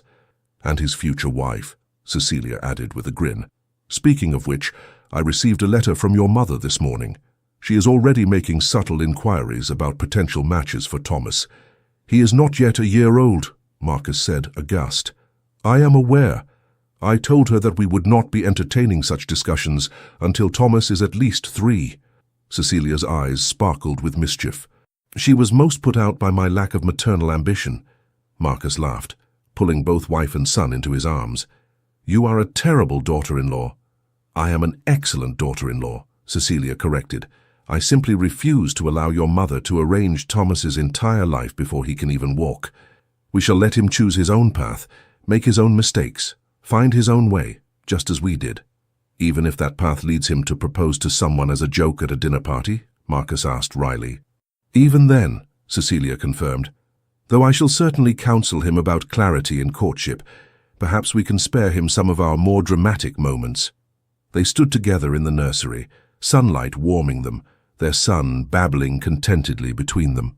"And his future wife," Cecilia added with a grin. "Speaking of which, I received a letter from your mother this morning. She is already making subtle inquiries about potential matches for Thomas." "He is not yet a year old," Marcus said, aghast. "I am aware. I told her that we would not be entertaining such discussions until Thomas is at least 3. Cecilia's eyes sparkled with mischief. "She was most put out by my lack of maternal ambition." Marcus laughed, pulling both wife and son into his arms. "You are a terrible daughter-in-law." "I am an excellent daughter-in-law," Cecilia corrected. "I simply refuse to allow your mother to arrange Thomas's entire life before he can even walk. We shall let him choose his own path, make his own mistakes, find his own way, just as we did." "Even if that path leads him to propose to someone as a joke at a dinner party?" Marcus asked wryly. "Even then," Cecilia confirmed. "Though I shall certainly counsel him about clarity in courtship. Perhaps we can spare him some of our more dramatic moments." They stood together in the nursery, sunlight warming them, their son babbling contentedly between them.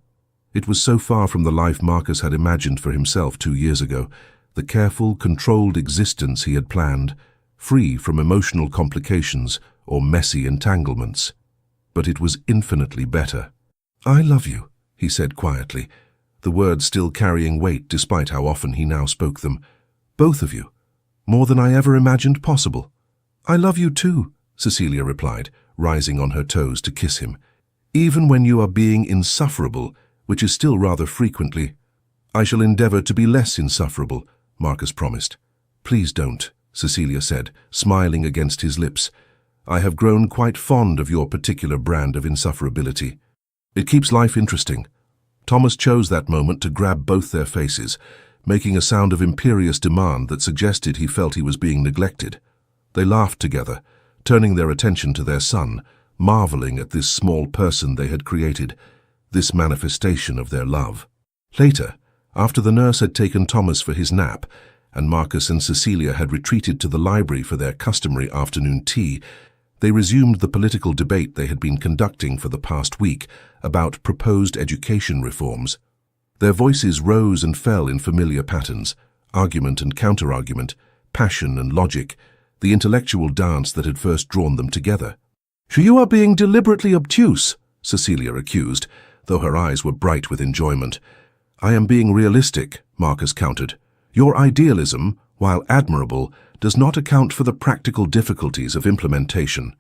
It was so far from the life Marcus had imagined for himself 2 years ago, the careful, controlled existence he had planned, free from emotional complications or messy entanglements. But it was infinitely better. "I love you," he said quietly, the words still carrying weight despite how often he now spoke them. "Both of you, more than I ever imagined possible." "I love you too," Cecilia replied, rising on her toes to kiss him. "Even when you are being insufferable, which is still rather frequently." "I shall endeavor to be less insufferable," Marcus promised. "Please don't," Cecilia said, smiling against his lips. "I have grown quite fond of your particular brand of insufferability. It keeps life interesting." Thomas chose that moment to grab both their faces, making a sound of imperious demand that suggested he felt he was being neglected. They laughed together, turning their attention to their son, marveling at this small person they had created, this manifestation of their love. Later, after the nurse had taken Thomas for his nap, and Marcus and Cecilia had retreated to the library for their customary afternoon tea, they resumed the political debate they had been conducting for the past week about proposed education reforms. Their voices rose and fell in familiar patterns, argument and counter-argument, passion and logic, the intellectual dance that had first drawn them together. "You are being deliberately obtuse," Cecilia accused, though her eyes were bright with enjoyment. "I am being realistic," Marcus countered. "Your idealism, while admirable, does not account for the practical difficulties of implementation."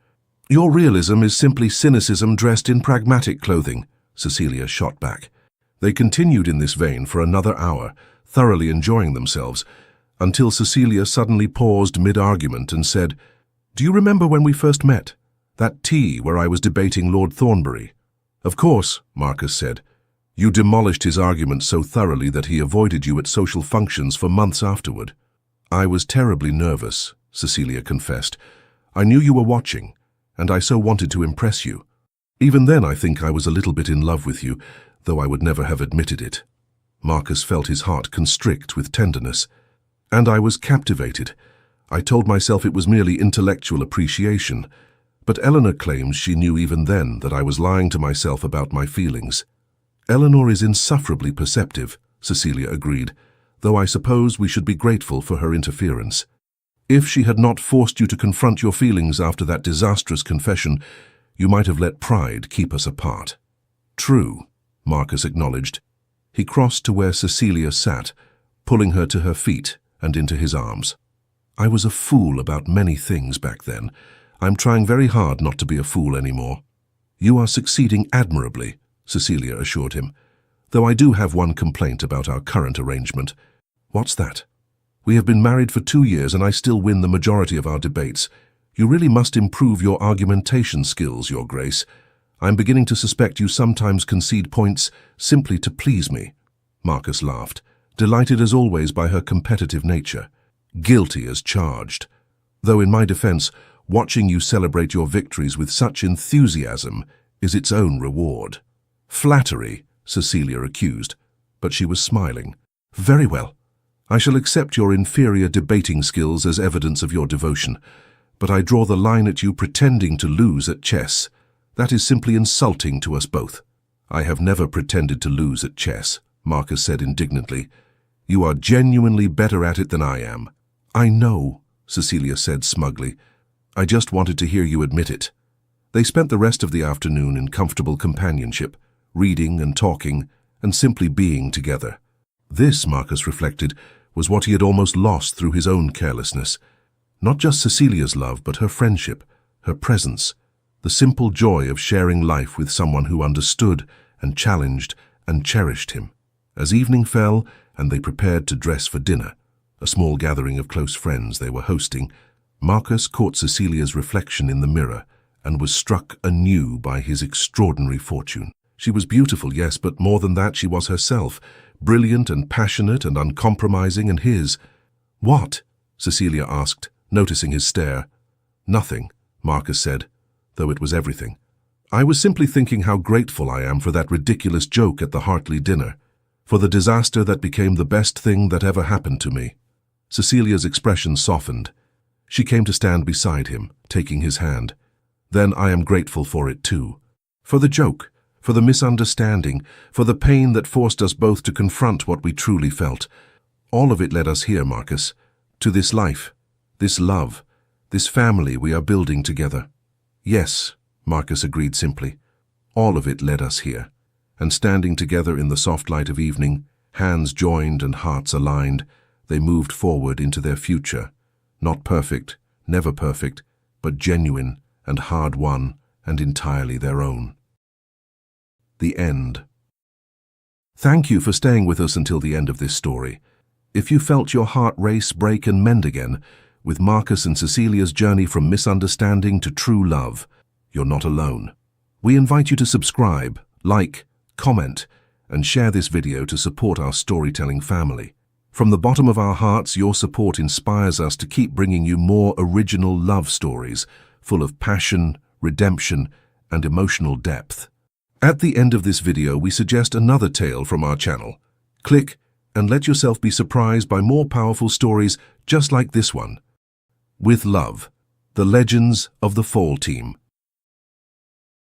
"Your realism is simply cynicism dressed in pragmatic clothing," Cecilia shot back. They continued in this vein for another hour, thoroughly enjoying themselves, until Cecilia suddenly paused mid-argument and said, "Do you remember when we first met? That tea where I was debating Lord Thornbury?" "Of course," Marcus said. "You demolished his argument so thoroughly that he avoided you at social functions for months afterward." "I was terribly nervous," Cecilia confessed. "I knew you were watching, and I so wanted to impress you. Even then I think I was a little bit in love with you, though I would never have admitted it." Marcus felt his heart constrict with tenderness. "And I was captivated. I told myself it was merely intellectual appreciation, But Eleanor claims she knew even then that I was lying to myself about my feelings. Eleanor is insufferably perceptive, Cecilia agreed, though I suppose we should be grateful for her interference. If she had not forced you to confront your feelings after that disastrous confession, you might have let pride keep us apart. True, Marcus acknowledged. He crossed to where Cecilia sat, pulling her to her feet and into his arms. I was a fool about many things back then. I'm trying very hard not to be a fool anymore. You are succeeding admirably, Cecilia assured him, though I do have one complaint about our current arrangement. What's that? We have been married for 2 years and I still win the majority of our debates. You really must improve your argumentation skills, Your Grace. I'm beginning to suspect you sometimes concede points simply to please me. Marcus laughed, delighted as always by her competitive nature. Guilty as charged. Though in my defense, watching you celebrate your victories with such enthusiasm is its own reward. Flattery, Cecilia accused, but she was smiling. Very well. I shall accept your inferior debating skills as evidence of your devotion, but I draw the line at you pretending to lose at chess. That is simply insulting to us both. I have never pretended to lose at chess, Marcus said indignantly. You are genuinely better at it than I am. I know, Cecilia said smugly. I just wanted to hear you admit it. They spent the rest of the afternoon in comfortable companionship, reading and talking, and simply being together. This, Marcus reflected, was what he had almost lost through his own carelessness. Not just Cecilia's love, but her friendship, her presence, the simple joy of sharing life with someone who understood and challenged and cherished him. As evening fell and they prepared to dress for dinner, a small gathering of close friends they were hosting, Marcus caught Cecilia's reflection in the mirror and was struck anew by his extraordinary fortune. She was beautiful, yes, but more than that, she was herself, brilliant and passionate and uncompromising, and his. What? Cecilia asked, noticing his stare. Nothing, Marcus said, though it was everything. I was simply thinking how grateful I am for that ridiculous joke at the Hartley dinner, for the disaster that became the best thing that ever happened to me. Cecilia's expression softened. She came to stand beside him, taking his hand. Then I am grateful for it too. For the joke, for the misunderstanding, for the pain that forced us both to confront what we truly felt. All of it led us here, Marcus, to this life, this love, this family we are building together. Yes, Marcus agreed simply. All of it led us here. And standing together in the soft light of evening, hands joined and hearts aligned, they moved forward into their future. Not perfect, never perfect, but genuine and hard-won and entirely their own. The end. Thank you for staying with us until the end of this story. If you felt your heart race, break and mend again, with Marcus and Cecilia's journey from misunderstanding to true love, you're not alone. We invite you to subscribe, like, comment, and share this video to support our storytelling family. From the bottom of our hearts, your support inspires us to keep bringing you more original love stories, full of passion, redemption, and emotional depth. At the end of this video, we suggest another tale from our channel. Click and let yourself be surprised by more powerful stories just like this one. With love, the legends of the Fall Team.